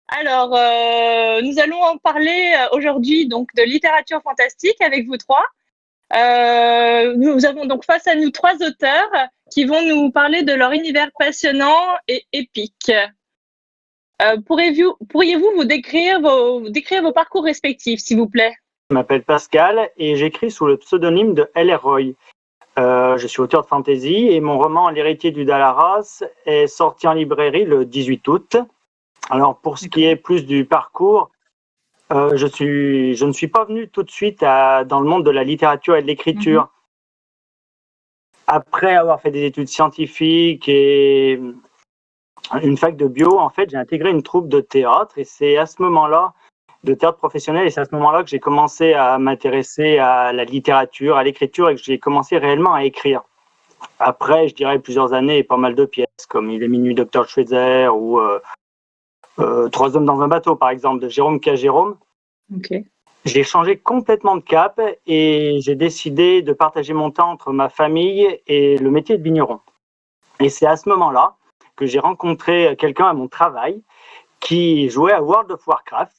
Alors, nous allons en parler aujourd'hui donc de littérature fantastique avec vous trois. Nous avons donc face à nous trois auteurs qui vont nous parler de leur univers passionnant et épique. Pourriez-vous décrire vos parcours respectifs, s'il vous plaît? Je m'appelle Pascal et j'écris sous le pseudonyme de L.R. Roy. Je suis auteur de fantasy et mon roman L'héritier du Dalaras est sorti en librairie le 18 août. Alors pour ce qui est plus du parcours, je ne suis pas venu tout de suite dans le monde de la littérature et de l'écriture. Après avoir fait des études scientifiques et une fac de bio, en fait, j'ai intégré une troupe de théâtre et c'est à ce moment-là, de théâtre professionnel, et c'est à ce moment-là que j'ai commencé à m'intéresser à la littérature, à l'écriture et que j'ai commencé réellement à écrire. Après, je dirais plusieurs années et pas mal de pièces, comme Il est minuit, Dr. Schweitzer ou Trois hommes dans un bateau, par exemple, de Jérôme K. Jérôme. Okay. J'ai changé complètement de cap et j'ai décidé de partager mon temps entre ma famille et le métier de vigneron. Et c'est à ce moment-là que j'ai rencontré quelqu'un à mon travail qui jouait à World of Warcraft,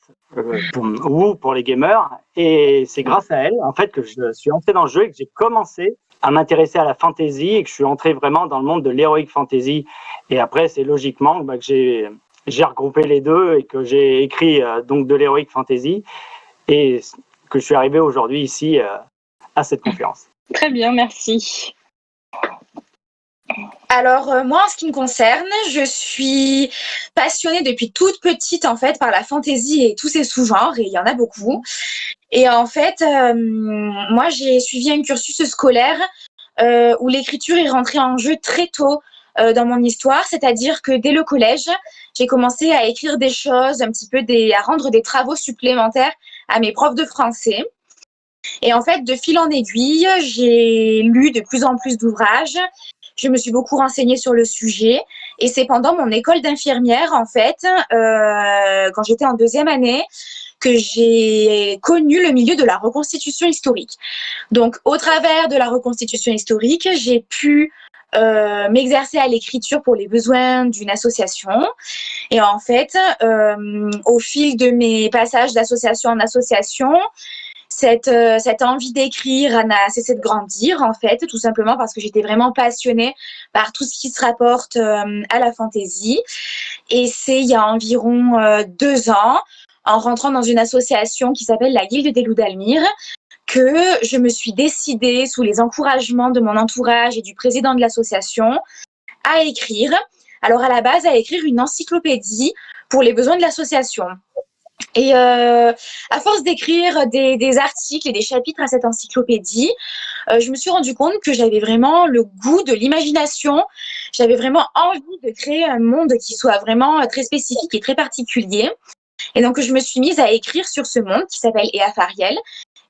ou pour les gamers, et c'est grâce à elle, en fait, que je suis entré dans le jeu et que j'ai commencé à m'intéresser à la fantasy et que je suis entré vraiment dans le monde de l'heroic fantasy. Et après, c'est logiquement que j'ai regroupé les deux et que j'ai écrit donc de l'heroic fantasy et que je suis arrivé aujourd'hui ici à cette conférence. Très bien, merci. Alors moi, en ce qui me concerne, je suis passionnée depuis toute petite en fait par la fantaisie et tous ses sous-genres, et il y en a beaucoup. Et en fait, moi j'ai suivi un cursus scolaire où l'écriture est rentrée en jeu très tôt dans mon histoire, c'est-à-dire que dès le collège, j'ai commencé à écrire des choses, à rendre des travaux supplémentaires à mes profs de français. Et en fait, de fil en aiguille, j'ai lu de plus en plus d'ouvrages. Je me suis beaucoup renseignée sur le sujet et c'est pendant mon école d'infirmière, en fait, quand j'étais en deuxième année, que j'ai connu le milieu de la reconstitution historique. Donc, au travers de la reconstitution historique, j'ai pu m'exercer à l'écriture pour les besoins d'une association. Et en fait, au fil de mes passages d'association en association, cette envie d'écrire n'a cessé de grandir, en fait, tout simplement parce que j'étais vraiment passionnée par tout ce qui se rapporte à la fantaisie. Et c'est il y a environ 2 ans, en rentrant dans une association qui s'appelle la Guilde des Loups d'Almire, que je me suis décidée, sous les encouragements de mon entourage et du président de l'association, à écrire. Alors à la base, à écrire une encyclopédie pour les besoins de l'association. Et à force d'écrire des articles et des chapitres à cette encyclopédie, je me suis rendu compte que j'avais vraiment le goût de l'imagination. J'avais vraiment envie de créer un monde qui soit vraiment très spécifique et très particulier. Et donc, je me suis mise à écrire sur ce monde qui s'appelle Ea Fariel.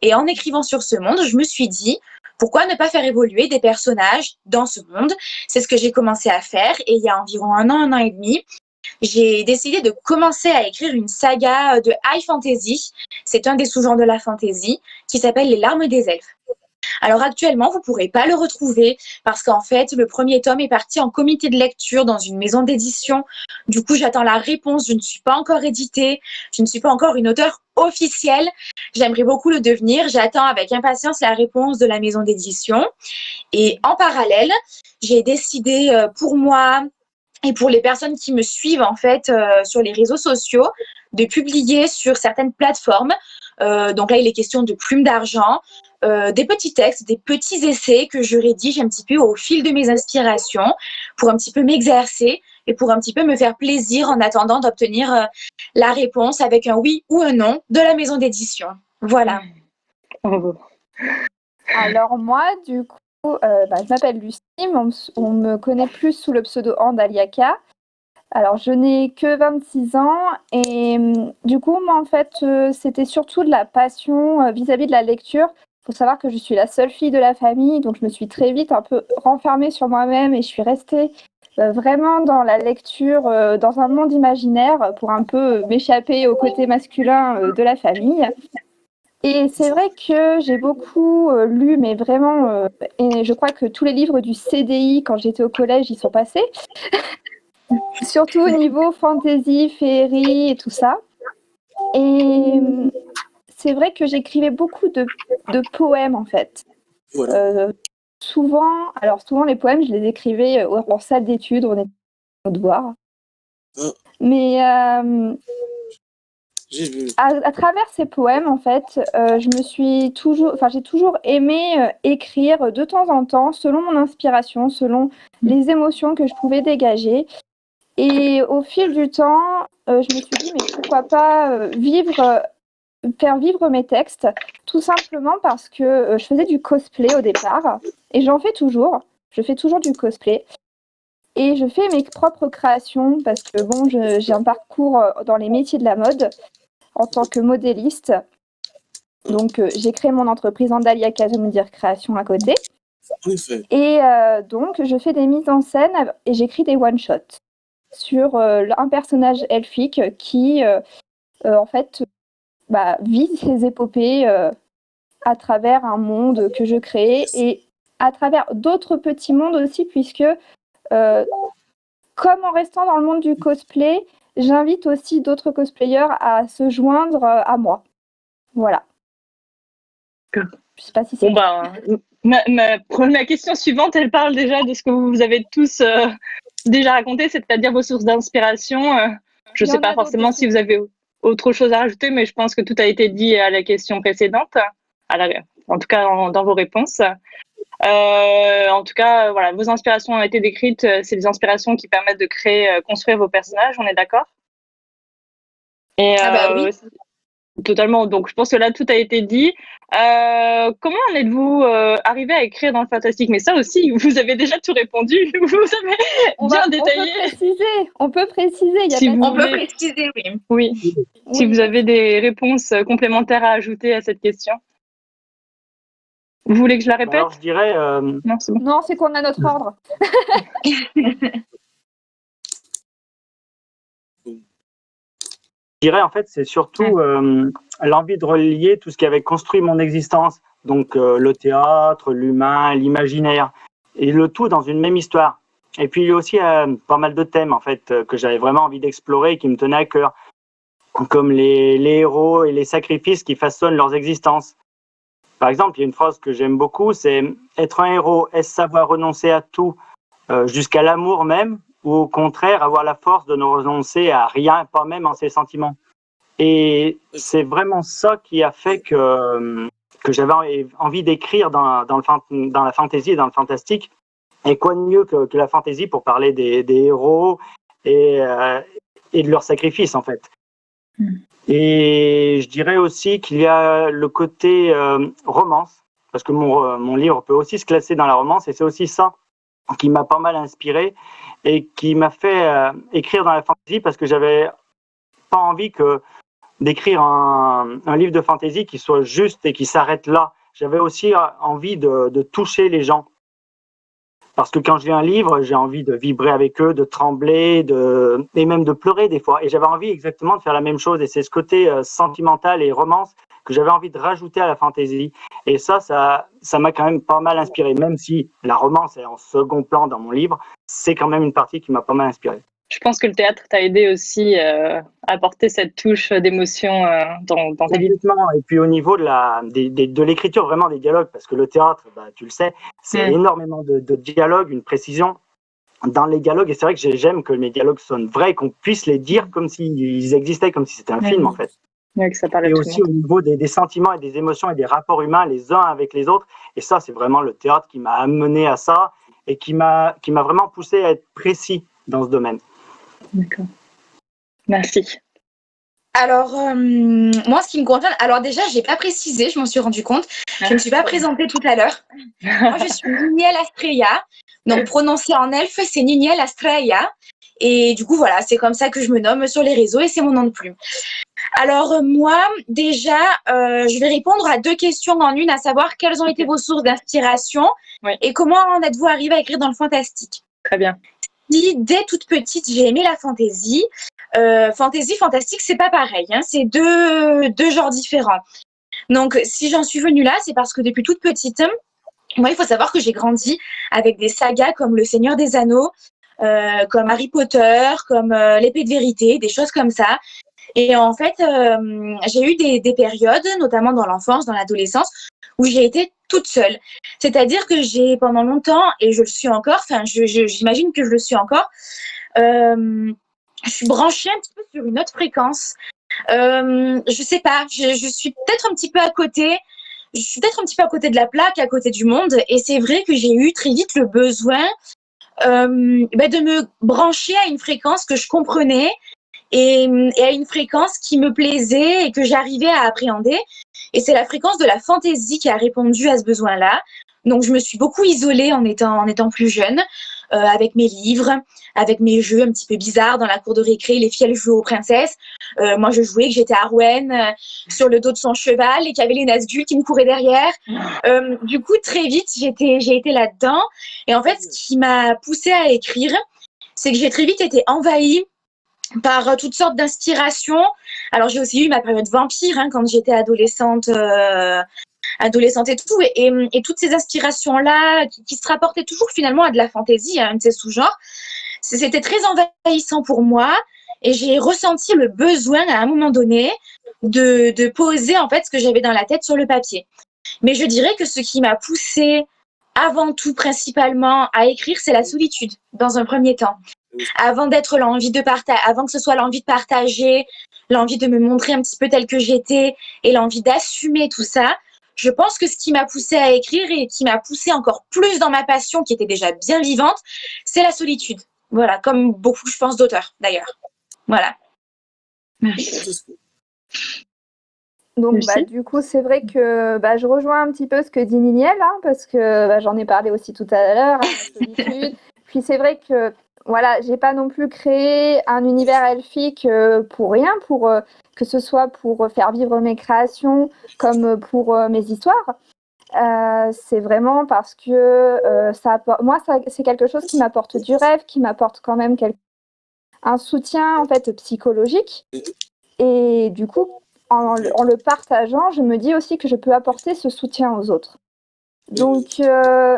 Et en écrivant sur ce monde, je me suis dit, pourquoi ne pas faire évoluer des personnages dans ce monde? C'est ce que j'ai commencé à faire. Et il y a environ un an et demi, j'ai décidé de commencer à écrire une saga de high fantasy. C'est un des sous-genres de la fantasy qui s'appelle Les Larmes des Elfes. Alors actuellement, vous ne pourrez pas le retrouver parce qu'en fait, le premier tome est parti en comité de lecture dans une maison d'édition. Du coup, j'attends la réponse. Je ne suis pas encore éditée. Je ne suis pas encore une auteure officielle. J'aimerais beaucoup le devenir. J'attends avec impatience la réponse de la maison d'édition. Et en parallèle, j'ai décidé pour moi et pour les personnes qui me suivent en fait sur les réseaux sociaux, de publier sur certaines plateformes. Donc là, il est question de plumes d'argent, des petits textes, des petits essais que je rédige un petit peu au fil de mes inspirations pour un petit peu m'exercer et pour un petit peu me faire plaisir en attendant d'obtenir la réponse avec un oui ou un non de la maison d'édition. Voilà. Alors moi, du coup, je m'appelle Lucie, on me connaît plus sous le pseudo Andaliaka. Alors, je n'ai que 26 ans et du coup, moi, en fait, c'était surtout de la passion vis-à-vis de la lecture. Il faut savoir que je suis la seule fille de la famille, donc je me suis très vite un peu renfermée sur moi-même et je suis restée vraiment dans la lecture, dans un monde imaginaire pour un peu m'échapper au côté masculin de la famille. Et c'est vrai que j'ai beaucoup lu, mais vraiment, et je crois que tous les livres du CDI, quand j'étais au collège, y sont passés. surtout au niveau fantasy, féerie et tout ça. Et c'est vrai que j'écrivais beaucoup de poèmes en fait. Voilà. Souvent les poèmes, je les écrivais en salle d'études, on était au devoir. Mais à travers ces poèmes, en fait, j'ai toujours aimé écrire de temps en temps, selon mon inspiration, selon les émotions que je pouvais dégager. Et au fil du temps, je me suis dit, mais pourquoi pas faire vivre mes textes, tout simplement parce que je faisais du cosplay au départ, et j'en fais toujours. Je fais toujours du cosplay. Et je fais mes propres créations parce que bon, j'ai un parcours dans les métiers de la mode en tant que modéliste. Donc, j'ai créé mon entreprise Andalia Casomundir Création à côté. En effet. Et donc, je fais des mises en scène et j'écris des one-shots sur un personnage elfique qui, en fait, vit ses épopées à travers un monde que je crée et à travers d'autres petits mondes aussi, puisque comme en restant dans le monde du cosplay, j'invite aussi d'autres cosplayers à se joindre à moi. Voilà. Je sais pas si c'est... Ma question suivante, elle parle déjà de ce que vous avez tous déjà raconté, c'est-à-dire vos sources d'inspiration. Je ne sais pas forcément si vous avez autre chose à rajouter, mais je pense que tout a été dit à la question précédente, en tout cas dans vos réponses. En tout cas, voilà, vos inspirations ont été décrites. C'est des inspirations qui permettent de construire vos personnages. On est d'accord? Et oui. Totalement. Donc, je pense que là, tout a été dit. Comment en êtes-vous arrivé à écrire dans le fantastique? Mais ça aussi, vous avez déjà tout répondu. Vous avez bien détaillé. On peut préciser. On peut préciser, oui. Oui. Si vous avez des réponses complémentaires à ajouter à cette question. Vous voulez que je la répète? Alors, je dirais... Non, c'est bon. Non, c'est qu'on a notre ordre. Je dirais, en fait, c'est surtout l'envie de relier tout ce qui avait construit mon existence. Donc, le théâtre, l'humain, l'imaginaire. Et le tout dans une même histoire. Et puis, il y a aussi pas mal de thèmes, en fait, que j'avais vraiment envie d'explorer et qui me tenaient à cœur. Comme les héros et les sacrifices qui façonnent leurs existences. Par exemple, il y a une phrase que j'aime beaucoup, c'est « Être un héros, est-ce savoir renoncer à tout, jusqu'à l'amour même, ou au contraire, avoir la force de ne renoncer à rien, pas même en ses sentiments ?» Et c'est vraiment ça qui a fait que j'avais envie d'écrire dans la fantasy et dans le fantastique. Et quoi de mieux que la fantasy pour parler des héros et de leurs sacrifices, en fait. Et je dirais aussi qu'il y a le côté romance, parce que mon livre peut aussi se classer dans la romance, et c'est aussi ça qui m'a pas mal inspiré et qui m'a fait écrire dans la fantasy, parce que j'avais pas envie d'écrire un livre de fantasy qui soit juste et qui s'arrête là. J'avais aussi envie de toucher les gens. Parce que quand je lis un livre, j'ai envie de vibrer avec eux, de trembler, et même de pleurer des fois. Et j'avais envie exactement de faire la même chose. Et c'est ce côté sentimental et romance que j'avais envie de rajouter à la fantaisie. Et ça m'a quand même pas mal inspiré. Même si la romance est en second plan dans mon livre, c'est quand même une partie qui m'a pas mal inspiré. Je pense que le théâtre t'a aidé aussi à apporter cette touche d'émotion dans tes livres. Et puis au niveau de l'écriture, vraiment des dialogues, parce que le théâtre, tu le sais, c'est énormément de dialogues, une précision dans les dialogues. Et c'est vrai que j'aime que mes dialogues sonnent vrais, qu'on puisse les dire comme s'ils existaient, comme si c'était un film en fait. Ouais, que ça parlait et aussi au niveau des sentiments et des émotions et des rapports humains les uns avec les autres. Et ça, c'est vraiment le théâtre qui m'a amené à ça et qui m'a vraiment poussé à être précis dans ce domaine. D'accord. Merci. Alors, moi, ce qui me concerne, alors déjà, je n'ai pas précisé, je m'en suis rendu compte. Je ne me suis pas présentée tout à l'heure. Moi, je suis Niniel Astreya. Donc, prononcé en elfe, c'est Niniel Astreya. Et du coup, voilà, c'est comme ça que je me nomme sur les réseaux et c'est mon nom de plume. Alors, moi, déjà, je vais répondre à 2 questions en une, à savoir quelles ont été vos sources d'inspiration et comment en êtes-vous arrivé à écrire dans le fantastique. Très bien. Dès toute petite, j'ai aimé la fantasy. Fantasy, fantastique, c'est pas pareil. Hein, c'est deux genres différents. Donc, si j'en suis venue là, c'est parce que depuis toute petite, moi, il faut savoir que j'ai grandi avec des sagas comme Le Seigneur des Anneaux, comme Harry Potter, comme l'épée de vérité, des choses comme ça. Et en fait, j'ai eu des périodes, notamment dans l'enfance, dans l'adolescence, où j'ai été toute seule. C'est-à-dire que j'ai pendant longtemps, et je le suis encore, enfin j'imagine que je le suis encore, je suis branchée un petit peu sur une autre fréquence. Je sais pas, je suis peut-être un petit peu à côté. Je suis peut-être un petit peu à côté de la plaque, à côté du monde. Et c'est vrai que j'ai eu très vite le besoin de me brancher à une fréquence que je comprenais et à une fréquence qui me plaisait et que j'arrivais à appréhender. Et c'est la fréquence de la fantaisie qui a répondu à ce besoin-là. Donc, je me suis beaucoup isolée en étant plus jeune, avec mes livres, avec mes jeux un petit peu bizarres dans la cour de récré. Les filles, elles jouaient aux princesses. Moi, je jouais que j'étais Arwen sur le dos de son cheval et qu'il y avait les Nazgûl qui me couraient derrière. Du coup, très vite, j'ai été là-dedans. Et en fait, ce qui m'a poussée à écrire, c'est que j'ai très vite été envahie par toutes sortes d'inspirations. Alors, j'ai aussi eu ma période vampire quand j'étais adolescente et tout. Et toutes ces inspirations-là qui se rapportaient toujours finalement à de la fantaisie, à un de ces sous-genres, c'était très envahissant pour moi. Et j'ai ressenti le besoin à un moment donné de poser en fait ce que j'avais dans la tête sur le papier. Mais je dirais que ce qui m'a poussée avant tout, principalement, à écrire, c'est la solitude, dans un premier temps. Avant d'être l'envie de partager, avant que ce soit l'envie de partager, l'envie de me montrer un petit peu telle que j'étais et l'envie d'assumer tout ça, je pense que ce qui m'a poussée à écrire et qui m'a poussée encore plus dans ma passion, qui était déjà bien vivante, c'est la solitude. Voilà, comme beaucoup, je pense, d'auteurs, d'ailleurs. Voilà. Merci. Donc, Lucie du coup, c'est vrai que je rejoins un petit peu ce que dit Niniel, parce que j'en ai parlé aussi tout à l'heure, la solitude. Puis c'est vrai que voilà, j'ai pas non plus créé un univers elfique pour rien, pour que ce soit pour faire vivre mes créations comme pour mes histoires. C'est vraiment parce que moi, c'est quelque chose qui m'apporte du rêve, qui m'apporte quand même un soutien en fait psychologique. Et du coup, en le partageant, je me dis aussi que je peux apporter ce soutien aux autres. Donc, je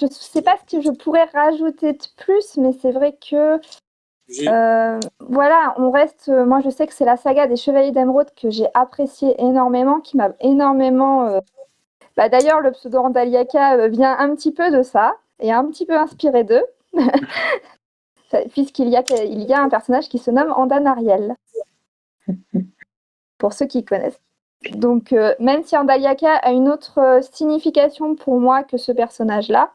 ne sais pas ce que je pourrais rajouter de plus, mais c'est vrai que voilà, on reste. Moi, je sais que c'est la saga des Chevaliers d'Émeraude que j'ai appréciée énormément, qui m'a énormément. D'ailleurs, le pseudo Andaliaka vient un petit peu de ça et un petit peu inspiré d'eux. Puisqu'il y a un personnage qui se nomme Andanariel, pour ceux qui connaissent. Donc, même si Andaliaka a une autre signification pour moi que ce personnage-là,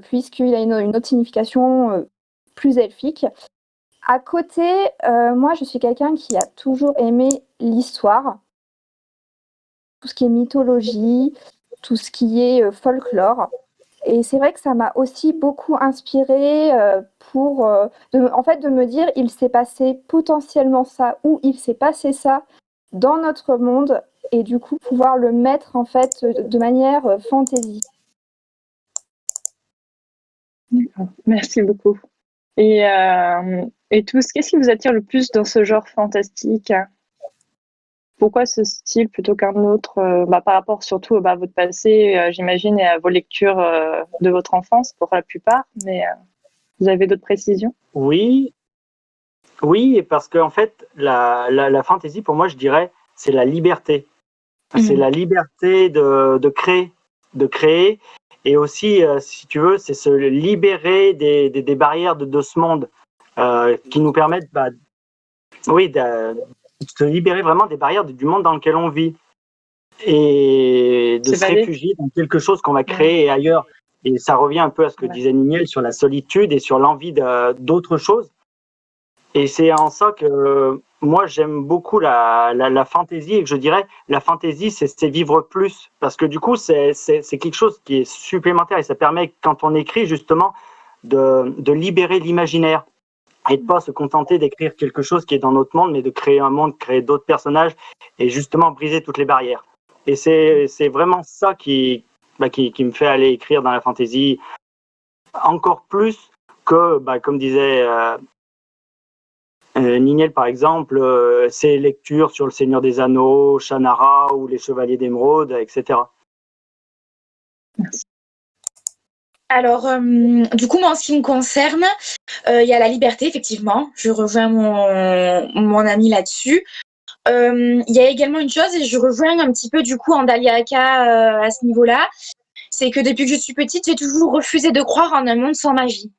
puisqu'il a une autre signification plus elfique, à côté, moi, je suis quelqu'un qui a toujours aimé l'histoire, tout ce qui est mythologie, tout ce qui est folklore. Et c'est vrai que ça m'a aussi beaucoup inspirée de me dire il s'est passé potentiellement ça ou il s'est passé ça dans notre monde et du coup pouvoir le mettre en fait de manière fantasy. D'accord, merci beaucoup. Et tous, qu'est-ce qui vous attire le plus dans ce genre fantastique ? Pourquoi ce style plutôt qu'un autre par rapport surtout à votre passé, j'imagine, et à vos lectures de votre enfance pour la plupart, mais vous avez d'autres précisions ? Oui, parce qu'en fait, la fantaisie, pour moi, je dirais, c'est la liberté. C'est la liberté de créer. Et aussi, si tu veux, c'est se libérer des barrières de ce monde qui nous permettent de se libérer vraiment des barrières du monde dans lequel on vit et de se réfugier dans quelque chose qu'on va créer ailleurs. Et ça revient un peu à ce que disait Niniel sur la solitude et sur l'envie d'autre chose. Et c'est en ça que moi, j'aime beaucoup la fantaisie et que je dirais la fantaisie, c'est vivre plus. Parce que du coup, c'est quelque chose qui est supplémentaire et ça permet, quand on écrit, justement, de libérer l'imaginaire et de pas se contenter d'écrire quelque chose qui est dans notre monde, mais de créer un monde, créer d'autres personnages et justement briser toutes les barrières. Et c'est vraiment ça qui me fait aller écrire dans la fantaisie encore plus que, comme disait Niniel, par exemple, ses lectures sur Le Seigneur des Anneaux, Shannara ou Les Chevaliers d'Émeraude, etc. Merci. Alors, du coup, moi, en ce qui me concerne, il y a la liberté, effectivement. Je rejoins mon ami là-dessus. Il y a également une chose, et je rejoins un petit peu, du coup, Andalia Aka à ce niveau-là, c'est que depuis que je suis petite, j'ai toujours refusé de croire en un monde sans magie.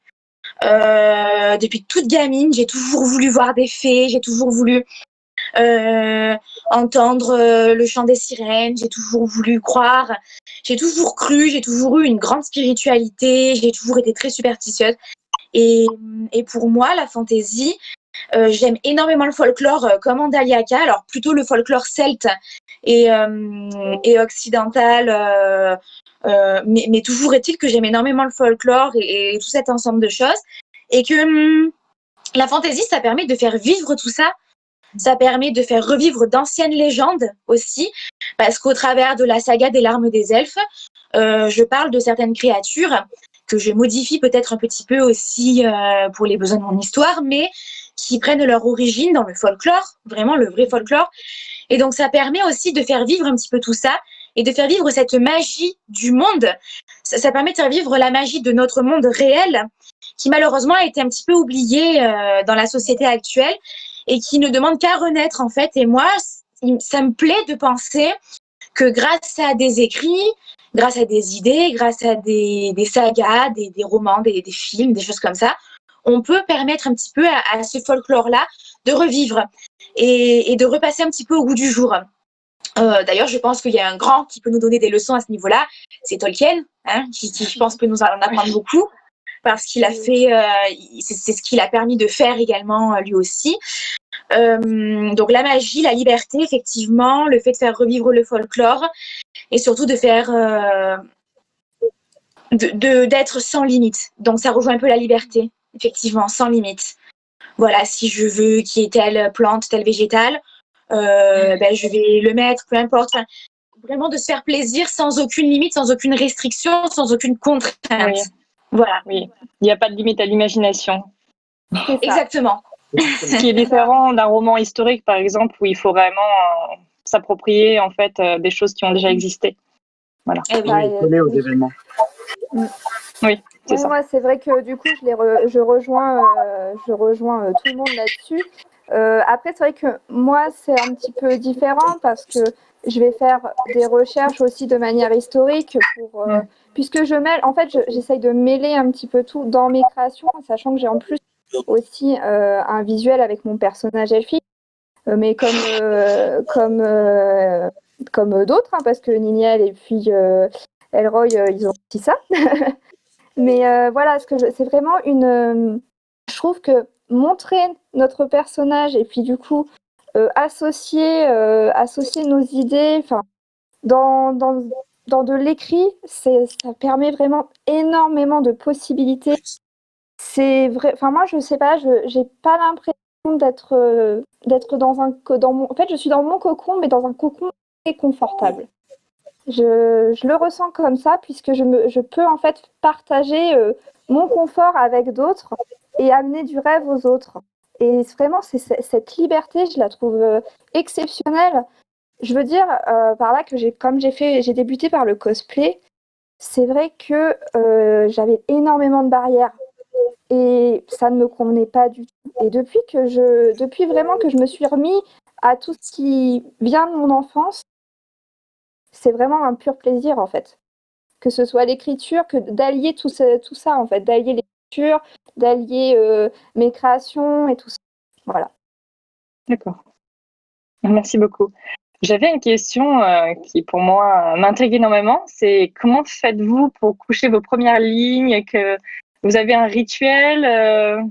Depuis toute gamine, j'ai toujours voulu voir des fées, j'ai toujours voulu entendre le chant des sirènes, j'ai toujours voulu croire, j'ai toujours cru, j'ai toujours eu une grande spiritualité, j'ai toujours été très superstitieuse. Et pour moi, la fantaisie, j'aime énormément le folklore comme Andalia Aka, alors plutôt le folklore celte et occidental, mais toujours est-il que j'aime énormément le folklore et tout cet ensemble de choses, et que la fantaisie, ça permet de faire vivre tout ça. Ça permet de faire revivre d'anciennes légendes aussi, parce qu'au travers de la saga des larmes des elfes, je parle de certaines créatures que je modifie peut-être un petit peu aussi pour les besoins de mon histoire, mais qui prennent leur origine dans le folklore, vraiment le vrai folklore. Et donc ça permet aussi de faire vivre un petit peu tout ça et de faire vivre cette magie du monde. Ça permet de faire vivre la magie de notre monde réel, qui malheureusement a été un petit peu oublié dans la société actuelle, et qui ne demande qu'à renaître en fait. Et moi, ça me plaît de penser que grâce à des écrits, grâce à des idées, grâce à des sagas, des romans, des films, des choses comme ça, on peut permettre un petit peu à ce folklore-là de revivre et de repasser un petit peu au goût du jour. D'ailleurs, je pense qu'il y a un grand qui peut nous donner des leçons à ce niveau-là, c'est Tolkien, hein, qui je pense peut nous en apprendre beaucoup, parce qu'il a fait, c'est ce qu'il a permis de faire également lui aussi. Donc la magie, la liberté, effectivement, le fait de faire revivre le folklore, et surtout de faire d'être sans limite. Donc ça rejoint un peu la liberté, effectivement, sans limite. Voilà, si je veux qu'il y ait telle plante, tel végétal, je vais le mettre, peu importe. Enfin, vraiment de se faire plaisir sans aucune limite, sans aucune restriction, sans aucune contrainte. Oui. Voilà. Oui, il n'y a pas de limite à l'imagination. Exactement. Ce qui est différent d'un roman historique, par exemple, où il faut vraiment s'approprier en fait des choses qui ont déjà existé. Voilà. Eh oui. Coller aux événements. Oui, c'est ça. Moi, c'est vrai que du coup, je rejoins tout le monde là-dessus. Après, c'est vrai que moi, c'est un petit peu différent parce que je vais faire des recherches aussi de manière historique puisque je mêle, en fait, j'essaye de mêler un petit peu tout dans mes créations, sachant que j'ai en plus aussi un visuel avec mon personnage elfique, mais comme d'autres, hein, parce que Niniel et puis Elroy, ils ont aussi ça. Mais voilà, c'est vraiment je trouve que montrer notre personnage et puis du coup associer nos idées, enfin dans de l'écrit, ça permet vraiment énormément de possibilités. C'est vrai, enfin moi je sais pas, j'ai pas l'impression d'être en fait je suis dans mon cocon, mais dans un cocon très confortable. Je le ressens comme ça puisque je peux en fait partager mon confort avec d'autres et amener du rêve aux autres. Et vraiment, cette liberté, je la trouve exceptionnelle. Je veux dire par là que j'ai débuté par le cosplay, c'est vrai que j'avais énormément de barrières et ça ne me convenait pas du tout. Et depuis vraiment que je me suis remis à tout ce qui vient de mon enfance, c'est vraiment un pur plaisir en fait. Que ce soit l'écriture, que d'allier tout ça en fait, d'allier l'écriture, d'allier mes créations et tout ça. Voilà. D'accord. Merci beaucoup. J'avais une question qui pour moi m'intrigue énormément, c'est comment faites-vous pour coucher vos premières lignes, que vous avez un rituel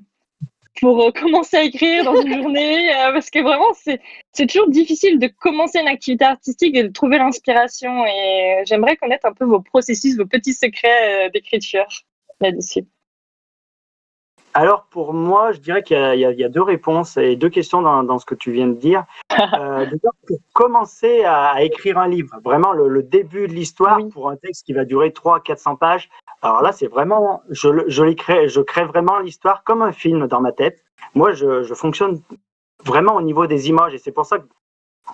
pour commencer à écrire dans une journée, parce que vraiment c'est toujours difficile de commencer une activité artistique et de trouver l'inspiration, et j'aimerais connaître un peu vos processus, vos petits secrets d'écriture là-dessus. Alors pour moi, je dirais qu'il y a deux réponses et deux questions dans ce que tu viens de dire. Déjà, pour commencer à écrire un livre, vraiment le début de l'histoire, oui, pour un texte qui va durer 300-400 pages, alors là c'est vraiment, je crée vraiment l'histoire comme un film dans ma tête. Moi je fonctionne vraiment au niveau des images, et c'est pour ça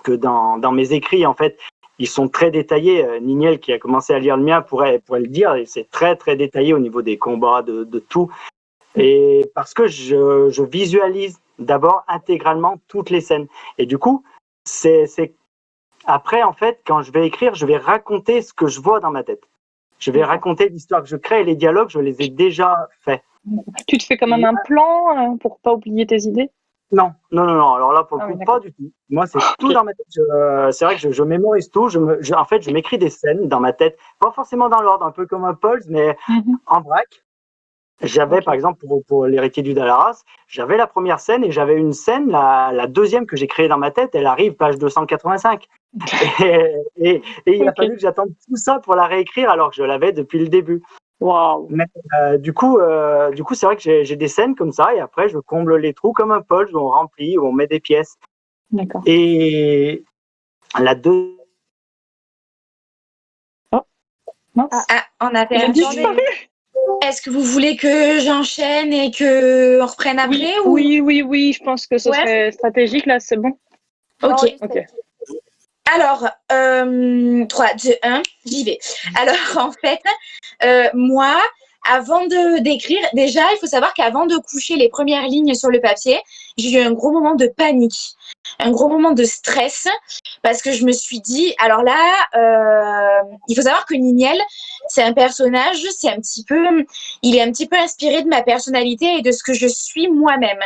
que dans mes écrits en fait, ils sont très détaillés. Niniel, qui a commencé à lire le mien, pourrait le dire. Et c'est très, très détaillé au niveau des combats, de tout. Et parce que je visualise d'abord intégralement toutes les scènes. Et du coup, après, en fait, quand je vais écrire, je vais raconter ce que je vois dans ma tête. Je vais raconter l'histoire que je crée et les dialogues, je les ai déjà faits. Tu te fais quand même un plan pour pas oublier tes idées? Non. Alors là, pour le coup, pas du tout. Moi, c'est tout dans ma tête. C'est vrai que je mémorise tout. En fait, je m'écris des scènes dans ma tête, pas forcément dans l'ordre, un peu comme un Pauls, mais en vrac. J'avais, par exemple, pour l'héritier du Dalaras, j'avais la première scène et j'avais une scène, la deuxième que j'ai créée dans ma tête, elle arrive page 285. Et il a fallu que j'attende tout ça pour la réécrire alors que je l'avais depuis le début. Waouh. Mais du coup, c'est vrai que j'ai des scènes comme ça et après je comble les trous comme un Pauls où on remplit, où on met des pièces. D'accord. Et la deuxième. On a perdu. Est-ce que vous voulez que j'enchaîne et que on reprenne après Oui, je pense que ce serait stratégique là, c'est bon. Ok. Alors, 3, 2, 1, j'y vais. Alors, en fait, moi, avant d'écrire, déjà, il faut savoir qu'avant de coucher les premières lignes sur le papier, j'ai eu un gros moment de panique, un gros moment de stress, parce que je me suis dit, alors là, il faut savoir que Niniel, c'est un personnage, il est un petit peu inspiré de ma personnalité et de ce que je suis moi-même.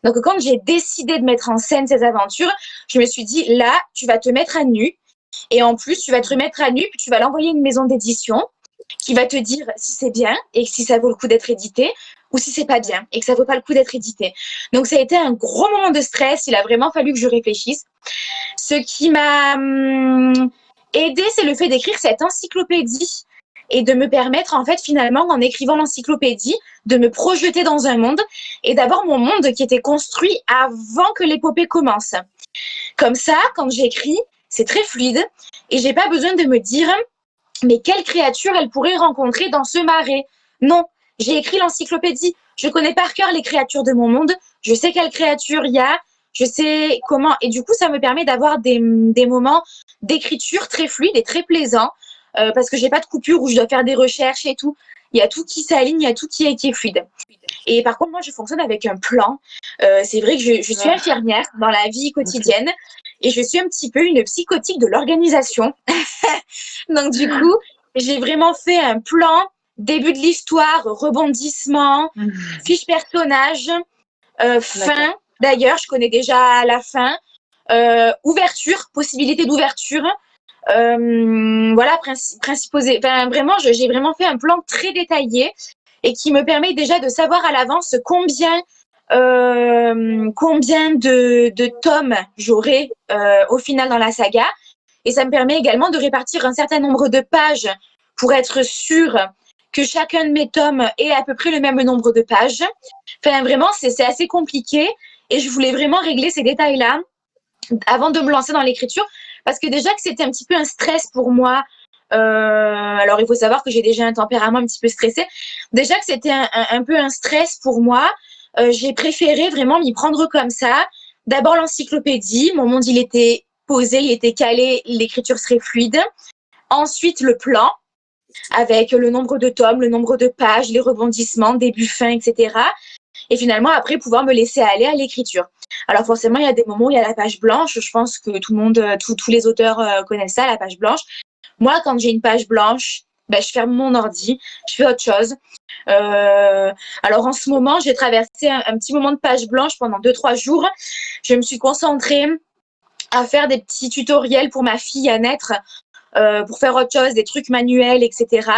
Donc, quand j'ai décidé de mettre en scène ces aventures, je me suis dit, là, tu vas te mettre à nu. Et en plus, tu vas te remettre à nu, puis tu vas l'envoyer à une maison d'édition qui va te dire si c'est bien et si ça vaut le coup d'être édité ou si c'est pas bien et que ça vaut pas le coup d'être édité. Donc, ça a été un gros moment de stress. Il a vraiment fallu que je réfléchisse. Ce qui m'a aidé, c'est le fait d'écrire cette encyclopédie et de me permettre, en fait, finalement, en écrivant l'encyclopédie, de me projeter dans un monde et d'avoir mon monde qui était construit avant que l'épopée commence. Comme ça, quand j'écris, c'est très fluide et j'ai pas besoin de me dire mais quelle créature elle pourrait rencontrer dans ce marais. Non, j'ai écrit l'encyclopédie. Je connais par cœur les créatures de mon monde. Je sais quelles créatures il y a. Je sais comment. Et du coup, ça me permet d'avoir des moments d'écriture très fluides et très plaisants parce que j'ai pas de coupure où je dois faire des recherches et tout. Il y a tout qui s'aligne, il y a tout qui est fluide. Et par contre, moi, je fonctionne avec un plan. C'est vrai que je suis infirmière dans la vie quotidienne et je suis un petit peu une psychotique de l'organisation. Donc, du coup, j'ai vraiment fait un plan, début de l'histoire, rebondissement, fiche personnage, fin. D'ailleurs, je connais déjà la fin. Ouverture, possibilité d'ouverture. Voilà, vraiment, j'ai vraiment fait un plan très détaillé et qui me permet déjà de savoir à l'avance combien de tomes j'aurai au final dans la saga. Et ça me permet également de répartir un certain nombre de pages pour être sûre que chacun de mes tomes ait à peu près le même nombre de pages. Enfin, vraiment, c'est assez compliqué et je voulais vraiment régler ces détails-là avant de me lancer dans l'écriture parce que déjà que c'était un petit peu un stress pour moi. Alors, il faut savoir que j'ai déjà un tempérament un petit peu stressé. Déjà que c'était un peu un stress pour moi, j'ai préféré vraiment m'y prendre comme ça. D'abord l'encyclopédie, mon monde il était posé, il était calé, l'écriture serait fluide. Ensuite le plan avec le nombre de tomes, le nombre de pages, les rebondissements, début, fin, etc. Et finalement après pouvoir me laisser aller à l'écriture. Alors forcément il y a des moments où il y a la page blanche. Je pense que tout le monde, tous les auteurs connaissent ça, la page blanche. Moi quand j'ai une page blanche, je ferme mon ordi, je fais autre chose. Alors en ce moment, j'ai traversé un petit moment de page blanche pendant 2-3 jours. Je me suis concentrée à faire des petits tutoriels pour ma fille à naître, pour faire autre chose, des trucs manuels, etc.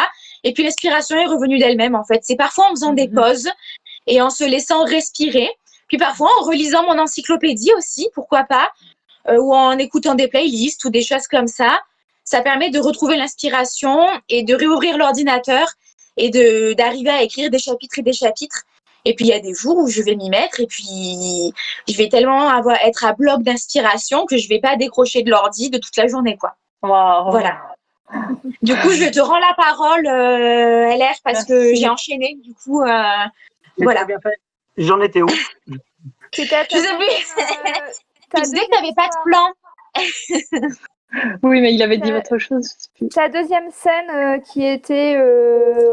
Et puis l'inspiration est revenue d'elle-même en fait. C'est parfois en faisant des pauses et en se laissant respirer. Puis parfois en relisant mon encyclopédie aussi, pourquoi pas, ou en écoutant des playlists ou des choses comme ça. Ça permet de retrouver l'inspiration et de réouvrir l'ordinateur et d'arriver à écrire des chapitres et des chapitres. Et puis, il y a des jours où je vais m'y mettre et puis je vais tellement être à bloc d'inspiration que je vais pas décrocher de l'ordi de toute la journée, quoi. Wow. Voilà. Du coup, je te rends la parole, LR, parce que j'ai enchaîné. Du coup, voilà. Bien fait. J'en étais où? Je sais plus. Tu disais que tu n'avais pas de plan. Oui, mais il avait dit autre chose. Ta deuxième scène qui était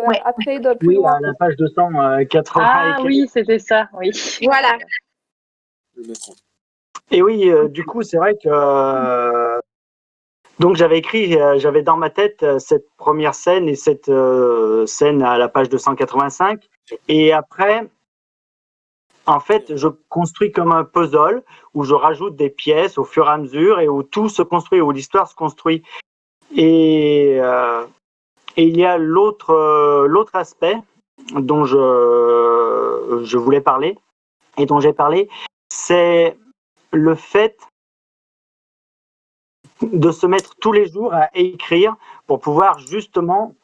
Ouais. après plus Oui, loin. à la page 280. Ah oui, c'était ça, oui. Voilà. Je vais mettre en- Et oui, du coup, c'est vrai que donc j'avais dans ma tête cette première scène et cette scène à la page 285. Et après, en fait, je construis comme un puzzle où je rajoute des pièces au fur et à mesure et où tout se construit, où l'histoire se construit. Et il y a l'autre aspect dont je voulais parler et dont j'ai parlé, c'est le fait de se mettre tous les jours à écrire pour pouvoir justement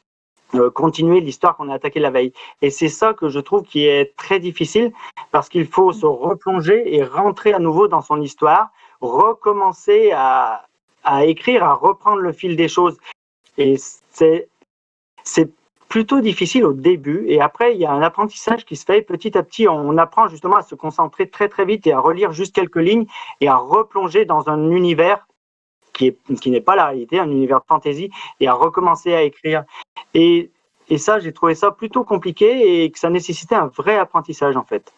continuer l'histoire qu'on a attaquée la veille. Et c'est ça que je trouve qui est très difficile parce qu'il faut se replonger et rentrer à nouveau dans son histoire, recommencer à écrire, à reprendre le fil des choses. Et c'est plutôt difficile au début et après il y a un apprentissage qui se fait petit à petit. On apprend justement à se concentrer très très vite et à relire juste quelques lignes et à replonger dans un univers qui n'est pas la réalité, un univers de fantasy, et à recommencer à écrire. Et ça, j'ai trouvé ça plutôt compliqué et que ça nécessitait un vrai apprentissage en fait.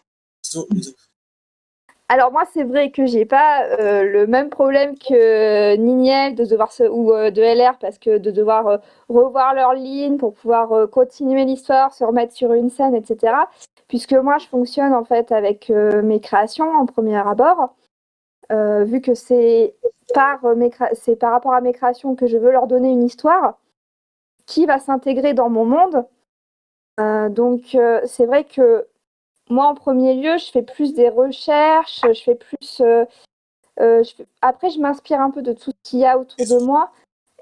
Alors moi, c'est vrai que j'ai pas le même problème que Niniel de devoir ou de LR parce que de devoir revoir leurs lignes pour pouvoir continuer l'histoire, se remettre sur une scène, etc. Puisque moi, je fonctionne en fait avec mes créations en premier abord, vu que c'est par rapport à mes créations que je veux leur donner une histoire qui va s'intégrer dans mon monde. Donc c'est vrai que moi, en premier lieu, je fais plus des recherches, je fais plus. Après, je m'inspire un peu de tout ce qu'il y a autour de moi.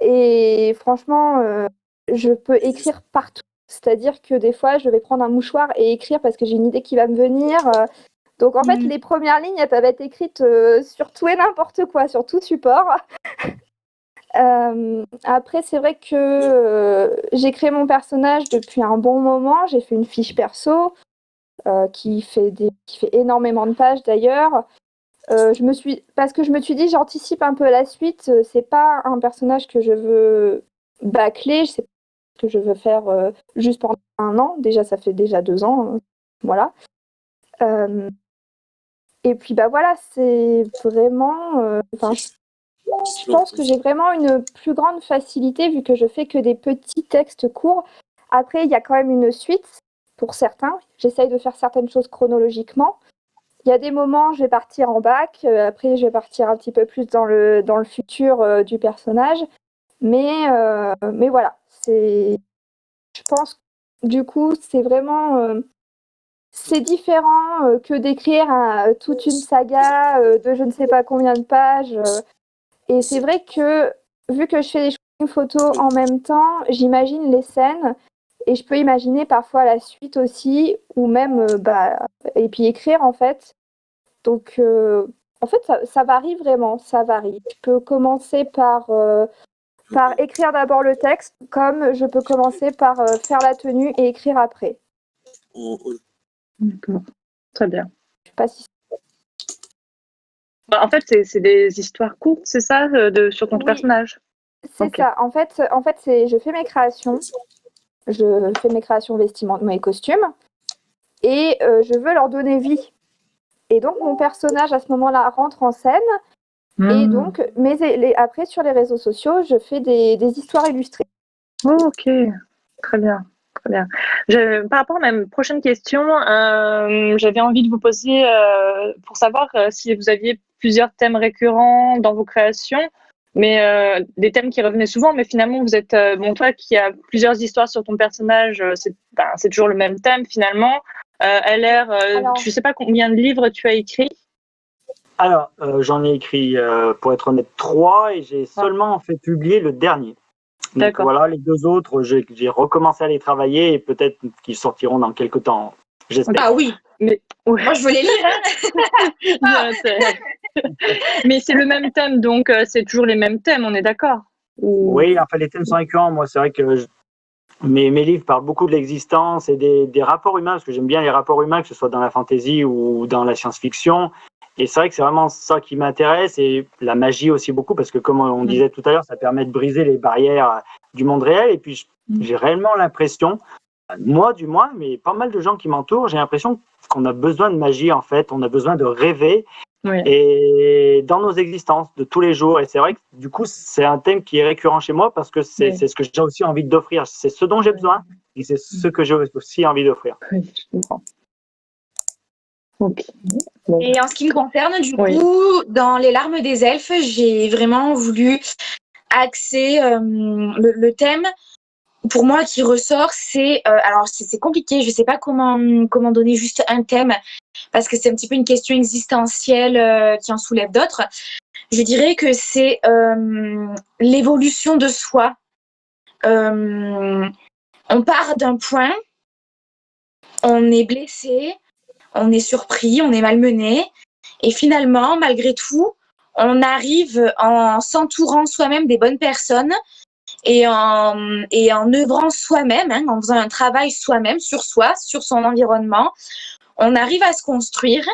Et franchement, je peux écrire partout. C'est-à-dire que des fois, je vais prendre un mouchoir et écrire parce que j'ai une idée qui va me venir. Donc, en fait, les premières lignes, elles peuvent être écrites sur tout et n'importe quoi, sur tout support. Après, c'est vrai que j'ai créé mon personnage depuis un bon moment. J'ai fait une fiche perso. Qui fait énormément de pages d'ailleurs. Parce que je me suis dit, j'anticipe un peu la suite. C'est pas un personnage que je veux bâcler. C'est ce que je veux faire juste pendant 1 an. Déjà, ça fait déjà 2 ans. Voilà. Et puis, bah voilà, c'est vraiment. Je pense que j'ai vraiment une plus grande facilité vu que je fais que des petits textes courts. Après, il y a quand même une suite. Pour certains, j'essaye de faire certaines choses chronologiquement. Il y a des moments, je vais partir en bac, après je vais partir un petit peu plus dans le futur du personnage. Mais voilà, je pense du coup, c'est vraiment c'est différent que d'écrire toute une saga de je ne sais pas combien de pages. Et c'est vrai que vu que je fais des photos en même temps, j'imagine les scènes. Et je peux imaginer parfois la suite aussi, ou même, et puis écrire en fait. Donc, en fait, ça varie vraiment, ça varie. Je peux commencer par écrire d'abord le texte, comme je peux commencer par faire la tenue et écrire après. D'accord, très bien. Je sais pas si... En fait, c'est des histoires courtes, c'est ça, sur ton personnage? C'est ça. En fait, je fais mes créations. Je fais mes créations vestimentaires, mes costumes, et je veux leur donner vie. Et donc, mon personnage, à ce moment-là, rentre en scène. Et donc, après, sur les réseaux sociaux, je fais des histoires illustrées. Oh, ok, très bien. Très bien. Par rapport à ma prochaine question, j'avais envie de vous poser pour savoir si vous aviez plusieurs thèmes récurrents dans vos créations, mais des thèmes qui revenaient souvent, mais finalement, vous êtes, toi qui as plusieurs histoires sur ton personnage, c'est toujours le même thème finalement. LR, je ne sais pas combien de livres tu as écrit. Alors, j'en ai écrit, pour être honnête, 3 et j'ai seulement fait publier le dernier. Donc voilà, les 2 autres, j'ai recommencé à les travailler et peut-être qu'ils sortiront dans quelques temps, j'espère. Ah oui, mais ouais. Moi je veux les lire. Hein. Mais c'est le même thème, donc c'est toujours les mêmes thèmes, on est d'accord? Oui, enfin les thèmes sont récurrents. Moi, c'est vrai que mes livres parlent beaucoup de l'existence et des rapports humains, parce que j'aime bien les rapports humains, que ce soit dans la fantasy ou dans la science-fiction. Et c'est vrai que c'est vraiment ça qui m'intéresse, et la magie aussi beaucoup, parce que comme on disait tout à l'heure, ça permet de briser les barrières du monde réel. Et puis j'ai réellement l'impression, moi du moins, mais pas mal de gens qui m'entourent, j'ai l'impression qu'on a besoin de magie en fait, on a besoin de rêver. Oui. Et dans nos existences de tous les jours. Et c'est vrai que du coup, c'est un thème qui est récurrent chez moi, parce que c'est ce que j'ai aussi envie d'offrir. C'est ce dont j'ai besoin, et c'est ce que j'ai aussi envie d'offrir. Oui, je comprends. Ok. Bon. Et en ce qui me concerne, du coup, dans Les larmes des elfes, j'ai vraiment voulu axer le thème. Pour moi, qui ressort, c'est alors c'est compliqué. Je sais pas comment donner juste un thème, parce que c'est un petit peu une question existentielle qui en soulève d'autres. Je dirais que c'est l'évolution de soi. On part d'un point, on est blessé, on est surpris, on est malmené, et finalement, malgré tout, on arrive en s'entourant soi-même des bonnes personnes et en œuvrant soi-même, en faisant un travail soi-même sur soi, sur son environnement, on arrive à se construire.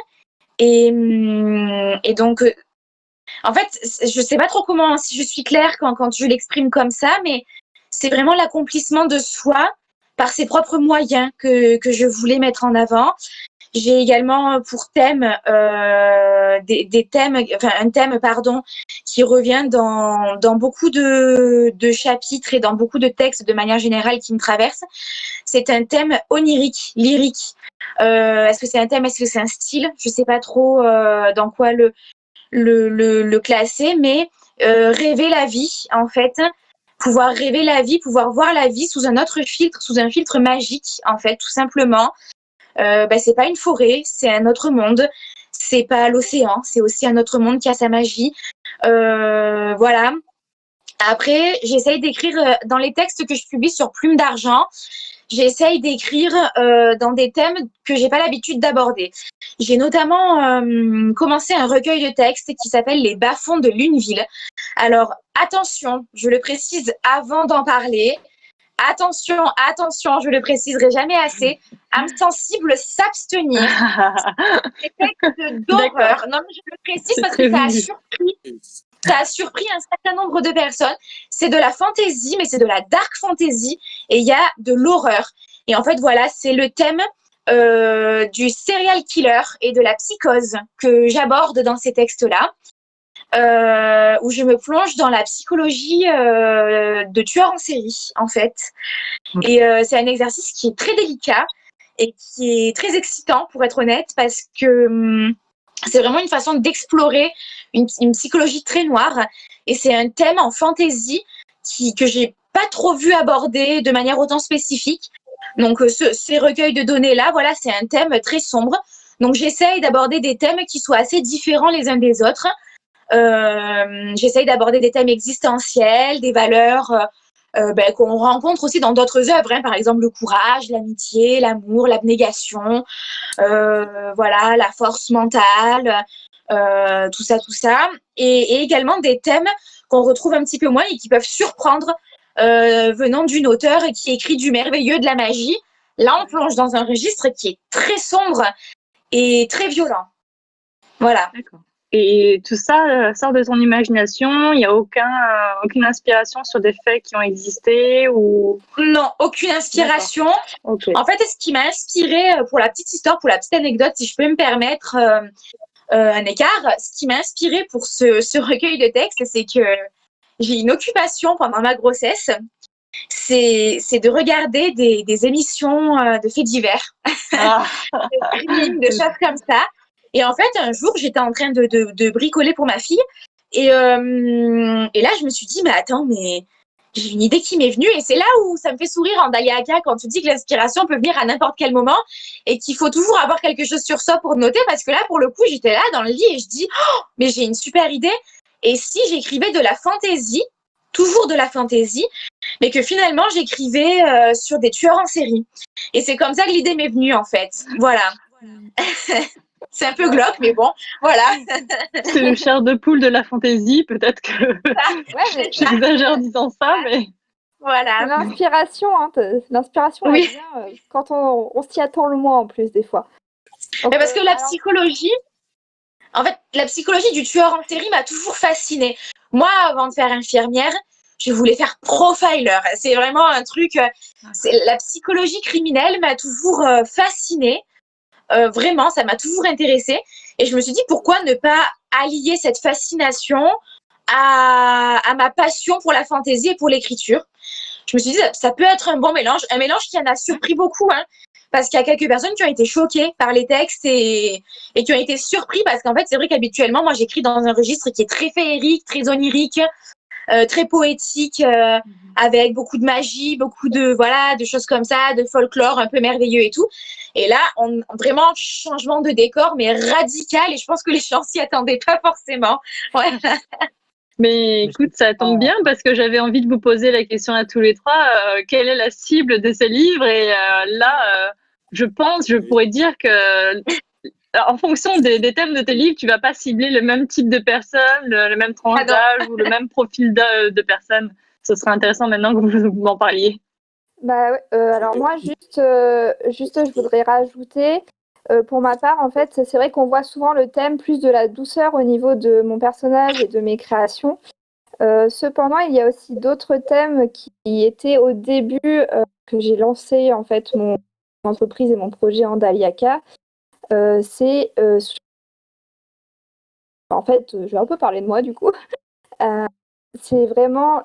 Et donc, en fait, je sais pas trop comment, si je suis claire quand je l'exprime comme ça, mais c'est vraiment l'accomplissement de soi par ses propres moyens que je voulais mettre en avant. J'ai également pour thème des thèmes, enfin un thème qui revient dans beaucoup de chapitres et dans beaucoup de textes de manière générale qui me traversent. C'est un thème onirique, lyrique. Est-ce que c'est un thème, est-ce que c'est un style? Je sais pas trop dans quoi le classer, mais rêver la vie en fait. Pouvoir rêver la vie, pouvoir voir la vie sous un autre filtre, sous un filtre magique en fait, tout simplement. C'est pas une forêt, c'est un autre monde. C'est pas l'océan, c'est aussi un autre monde qui a sa magie. Voilà. Après, j'essaye d'écrire dans les textes que je publie sur Plume d'Argent. J'essaye d'écrire dans des thèmes que j'ai pas l'habitude d'aborder. J'ai notamment commencé un recueil de textes qui s'appelle Les bas-fonds de Luneville. Alors, attention, je le précise avant d'en parler. Attention, je le préciserai jamais assez. Âme sensible, s'abstenir. Des textes d'horreur. Non, mais je le précise parce que ça a surpris un certain nombre de personnes. C'est de la fantaisie, mais c'est de la dark fantasy, et il y a de l'horreur. Et en fait, voilà, c'est le thème du serial killer et de la psychose que j'aborde dans ces textes-là. Où je me plonge dans la psychologie de tueurs en série, en fait. Et c'est un exercice qui est très délicat et qui est très excitant, pour être honnête, parce que c'est vraiment une façon d'explorer une psychologie très noire. Et c'est un thème en fantaisie que j'ai pas trop vu aborder de manière autant spécifique. Donc, ces recueils de données-là, voilà, c'est un thème très sombre. Donc, j'essaye d'aborder des thèmes qui soient assez différents les uns des autres. J'essaye d'aborder des thèmes existentiels, des valeurs qu'on rencontre aussi dans d'autres œuvres, par exemple le courage, l'amitié, l'amour, l'abnégation, voilà, la force mentale, tout ça, et également des thèmes qu'on retrouve un petit peu moins et qui peuvent surprendre venant d'une auteure qui écrit du merveilleux, de la magie. Là, on plonge dans un registre qui est très sombre et très violent. Voilà. D'accord. Et tout ça sort de ton imagination? Il n'y a aucune inspiration sur des faits qui ont existé ou... Non, aucune inspiration. Okay. En fait, ce qui m'a inspirée, pour la petite histoire, pour la petite anecdote, si je peux me permettre un écart, ce qui m'a inspirée pour ce recueil de textes, c'est que j'ai une occupation pendant ma grossesse. C'est de regarder des émissions de faits divers, de choses comme ça. Et en fait, un jour, j'étais en train de bricoler pour ma fille. Et là, je me suis dit, mais attends, mais j'ai une idée qui m'est venue. Et c'est là où ça me fait sourire en Dalia Aka quand tu dis que l'inspiration peut venir à n'importe quel moment et qu'il faut toujours avoir quelque chose sur soi pour noter. Parce que là, pour le coup, j'étais là dans le lit et je dis, oh, mais j'ai une super idée. Et si j'écrivais de la fantaisie, toujours de la fantaisie, mais que finalement, j'écrivais sur des tueurs en série. Et c'est comme ça que l'idée m'est venue, en fait. Voilà. C'est un peu glauque, mais bon, voilà. C'est le chair de poule de la fantaisie, peut-être que j'exagère en disant ça, mais... Voilà. C'est l'inspiration, l'inspiration, oui. elle vient quand on s'y attend le moins, en plus, des fois. Donc, parce que la psychologie, En fait, la psychologie du tueur en série m'a toujours fascinée. Moi, avant de faire infirmière, je voulais faire profiler. C'est vraiment un truc. La psychologie criminelle m'a toujours fascinée. Vraiment, ça mça toujours intéressée. Et je me suis dit, pourquoi ne pas allier cette fascination à ma passion pour la fantaisie et pour l'écriture. Je me suis dit, ça peut être un bon mélange, un mélange qui en a surpris beaucoup, hein, parce qu'il y a quelques personnes qui ont été choquées par les textes et qui ont été surpris, parce qu'en fait, c'est vrai qu'habituellement, moi, j'écris dans un registre qui est très féerique, très onirique, très poétique, avec beaucoup de magie, beaucoup de choses comme ça, de folklore un peu merveilleux et tout. Et là, vraiment changement de décor, mais radical. Et je pense que les gens s'y attendaient pas forcément. Ouais. Mais écoute, ça tombe bien parce que j'avais envie de vous poser la question à tous les trois. Quelle est la cible de ce livre? Et là, je pourrais dire que en fonction des thèmes de tes livres, tu vas pas cibler le même type de personne, le même tranche d'âge ou le même profil de personne. Ce serait intéressant maintenant que vous m'en parliez. Bah, alors moi, juste, je voudrais rajouter, pour ma part, en fait, c'est vrai qu'on voit souvent le thème plus de la douceur au niveau de mon personnage et de mes créations. Cependant, il y a aussi d'autres thèmes qui étaient au début que j'ai lancé en fait mon entreprise et mon projet Andaliaka. C'est en fait, je vais un peu parler de moi du coup. C'est vraiment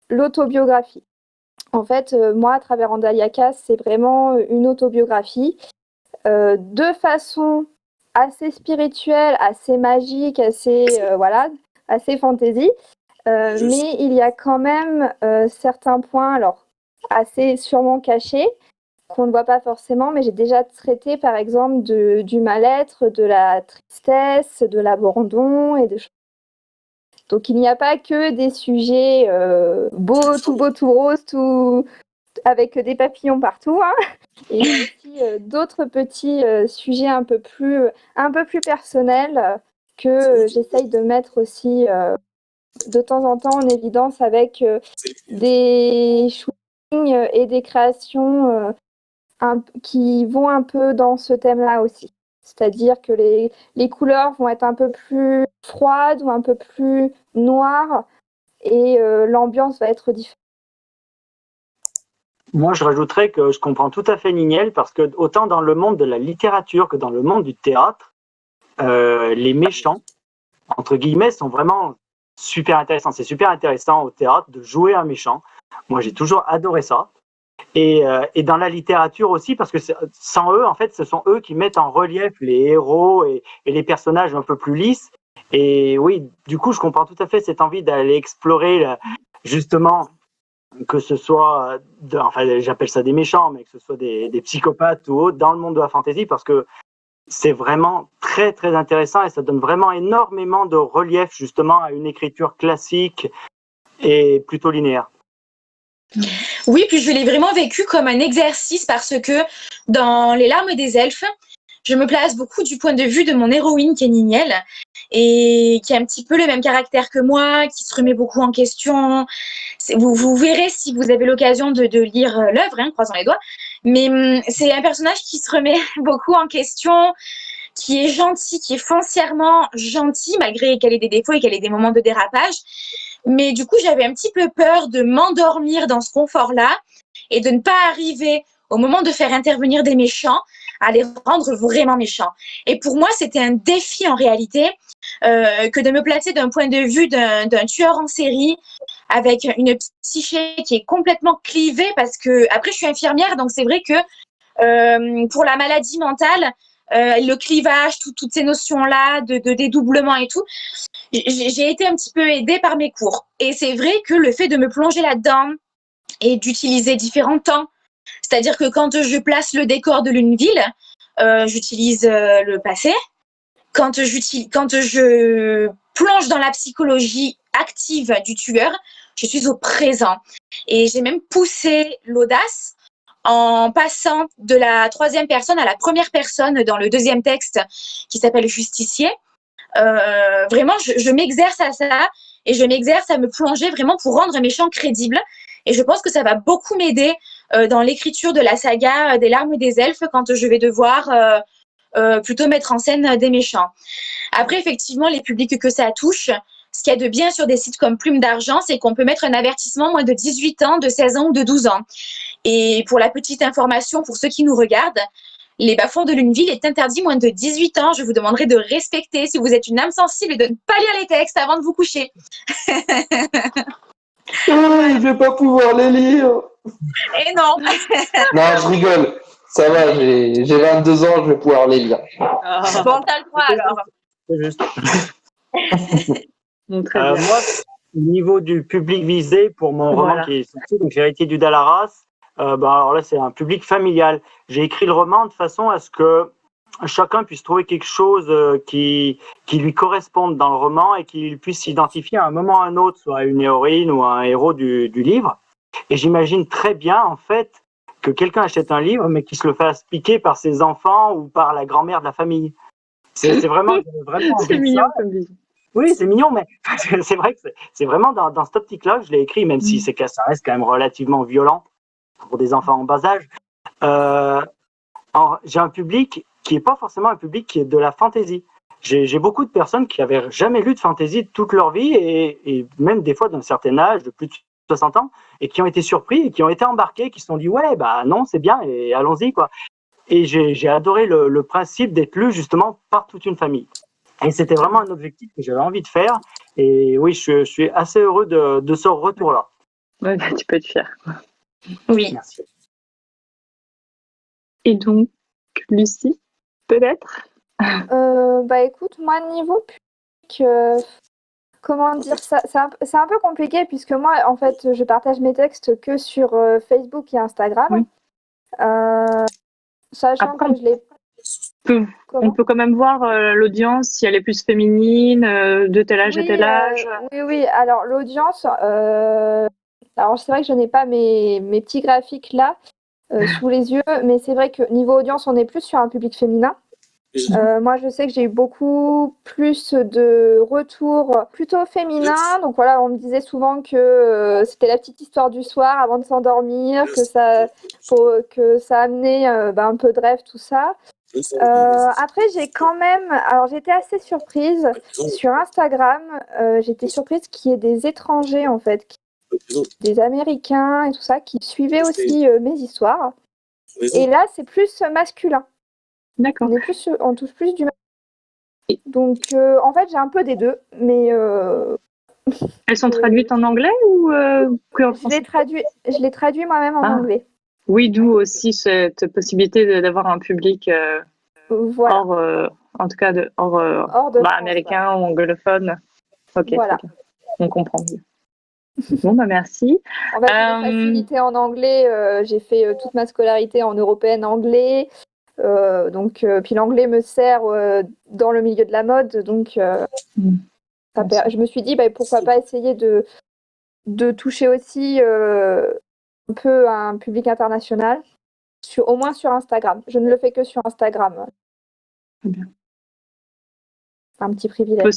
l'autobiographie. En fait, moi, à travers Andaliaka, c'est vraiment une autobiographie de façon assez spirituelle, assez magique, assez fantaisie. Mais il y a quand même certains points, alors assez sûrement cachés, qu'on ne voit pas forcément, mais j'ai déjà traité par exemple du mal-être, de la tristesse, de l'abandon et des choses. Donc il n'y a pas que des sujets tout beaux, tout roses, tout avec des papillons partout, hein. Et il y a aussi d'autres petits sujets un peu plus personnels que j'essaye de mettre aussi de temps en temps en évidence avec des shootings et des créations qui vont un peu dans ce thème-là aussi. C'est-à-dire que les couleurs vont être un peu plus froides ou un peu plus noires et l'ambiance va être différente. Moi, je rajouterais que je comprends tout à fait Niniel parce que autant dans le monde de la littérature que dans le monde du théâtre, les méchants, entre guillemets, sont vraiment super intéressants. C'est super intéressant au théâtre de jouer un méchant. Moi, j'ai toujours adoré ça. Et dans la littérature aussi, parce que sans eux, en fait, ce sont eux qui mettent en relief les héros et les personnages un peu plus lisses. Et oui, du coup, je comprends tout à fait cette envie d'aller explorer justement que ce soit, j'appelle ça des méchants, mais que ce soit des psychopathes ou autres dans le monde de la fantasy, parce que c'est vraiment très très intéressant et ça donne vraiment énormément de relief justement à une écriture classique et plutôt linéaire. Oui, puis je l'ai vraiment vécu comme un exercice parce que dans Les Larmes des Elfes, je me place beaucoup du point de vue de mon héroïne qui est Niniel et qui a un petit peu le même caractère que moi, qui se remet beaucoup en question. Vous verrez si vous avez l'occasion de lire l'œuvre, hein, croisons les doigts. Mais c'est un personnage qui se remet beaucoup en question, qui est gentil, qui est foncièrement gentil, malgré qu'elle ait des défauts et qu'elle ait des moments de dérapage. Mais du coup, j'avais un petit peu peur de m'endormir dans ce confort-là et de ne pas arriver au moment de faire intervenir des méchants à les rendre vraiment méchants. Et pour moi, c'était un défi en réalité que de me placer d'un point de vue d'un tueur en série avec une psyché qui est complètement clivée parce que, après, je suis infirmière, donc c'est vrai que pour la maladie mentale, le clivage, toutes ces notions-là de dédoublement et tout, j'ai été un petit peu aidée par mes cours. Et c'est vrai que le fait de me plonger là-dedans et d'utiliser différents temps, c'est-à-dire que quand je place le décor de l'une ville, j'utilise le passé. Quand je plonge dans la psychologie active du tueur, je suis au présent. Et j'ai même poussé l'audace en passant de la troisième personne à la première personne dans le deuxième texte qui s'appelle Justicier. Vraiment, je m'exerce à ça et je m'exerce à me plonger vraiment pour rendre un méchant crédible. Et je pense que ça va beaucoup m'aider dans l'écriture de la saga des Larmes des Elfes quand je vais devoir plutôt mettre en scène des méchants. Après, effectivement, les publics que ça touche, ce qu'il y a de bien sur des sites comme Plume d'Argent, c'est qu'on peut mettre un avertissement moins de 18 ans, de 16 ans ou de 12 ans. Et pour la petite information, pour ceux qui nous regardent, les bas-fonds de Lunéville est interdit moins de 18 ans. Je vous demanderai de respecter, si vous êtes une âme sensible, et de ne pas lire les textes avant de vous coucher. Je vais pas pouvoir les lire. Et non. Non, je rigole. Ça va, j'ai 22 ans, je vais pouvoir les lire. Bon, t'as le droit alors. C'est juste. Donc, très bien. Moi, au niveau du public visé pour mon roman qui est sorti, donc Vérité du Dalaras, alors là, c'est un public familial. J'ai écrit le roman de façon à ce que chacun puisse trouver quelque chose qui lui corresponde dans le roman et qu'il puisse s'identifier à un moment ou à un autre, soit à une héroïne ou à un héros du livre. Et j'imagine très bien, en fait, que quelqu'un achète un livre, mais qu'il se le fasse piquer par ses enfants ou par la grand-mère de la famille. C'est vraiment c'est mignon comme vision. Oui, c'est mignon, mais c'est vrai que c'est vraiment dans cette optique-là que je l'ai écrit, même si ça reste quand même relativement violent pour des enfants en bas âge. J'ai un public qui n'est pas forcément un public qui est de la fantaisie. J'ai beaucoup de personnes qui n'avaient jamais lu de fantaisie de toute leur vie et même des fois d'un certain âge, de plus de 60 ans, et qui ont été surpris et qui ont été embarqués, qui se sont dit ouais, bah non, c'est bien et allons-y, quoi. Et j'ai adoré le principe d'être lu justement par toute une famille. Et c'était vraiment un objectif que j'avais envie de faire. Et oui, je suis assez heureux de ce retour-là. Ouais, bah, tu peux être fier. Oui. Merci. Et donc, Lucie, peut-être Bah écoute, moi niveau public, comment dire ça, c'est un peu compliqué puisque moi en fait je partage mes textes que sur Facebook et Instagram. Oui. Sachant Après, que je l'ai. on peut quand même voir l'audience, si elle est plus féminine, de tel âge à tel âge. Oui. Alors l'audience, alors c'est vrai que je n'ai pas mes petits graphiques là sous les yeux, mais c'est vrai que niveau audience, on est plus sur un public féminin. Moi, je sais que j'ai eu beaucoup plus de retours plutôt féminins. Donc voilà, on me disait souvent que c'était la petite histoire du soir avant de s'endormir, que ça amenait un peu de rêve, tout ça. Après, j'étais assez surprise sur Instagram. J'étais surprise qu'il y ait des étrangers en fait, des Américains et tout ça, qui suivaient aussi mes histoires. Et là, c'est plus masculin. D'accord. On touche plus du masculin. Donc, en fait, j'ai un peu des deux, mais elles sont traduites en anglais ou que en français? Je les traduis moi-même en anglais. Oui, d'où aussi cette possibilité d'avoir un public voilà. hors, en tout cas hors de France, américain ou anglophone. Ok, voilà. On comprend mieux. Bon, bah merci. En fait, j'ai une facilité en anglais. J'ai fait toute ma scolarité en européenne anglais. Puis l'anglais me sert dans le milieu de la mode. Donc, je me suis dit, pourquoi pas essayer de toucher aussi un peu un public international, au moins sur Instagram. Je ne le fais que sur Instagram. Très bien. Un petit privilège.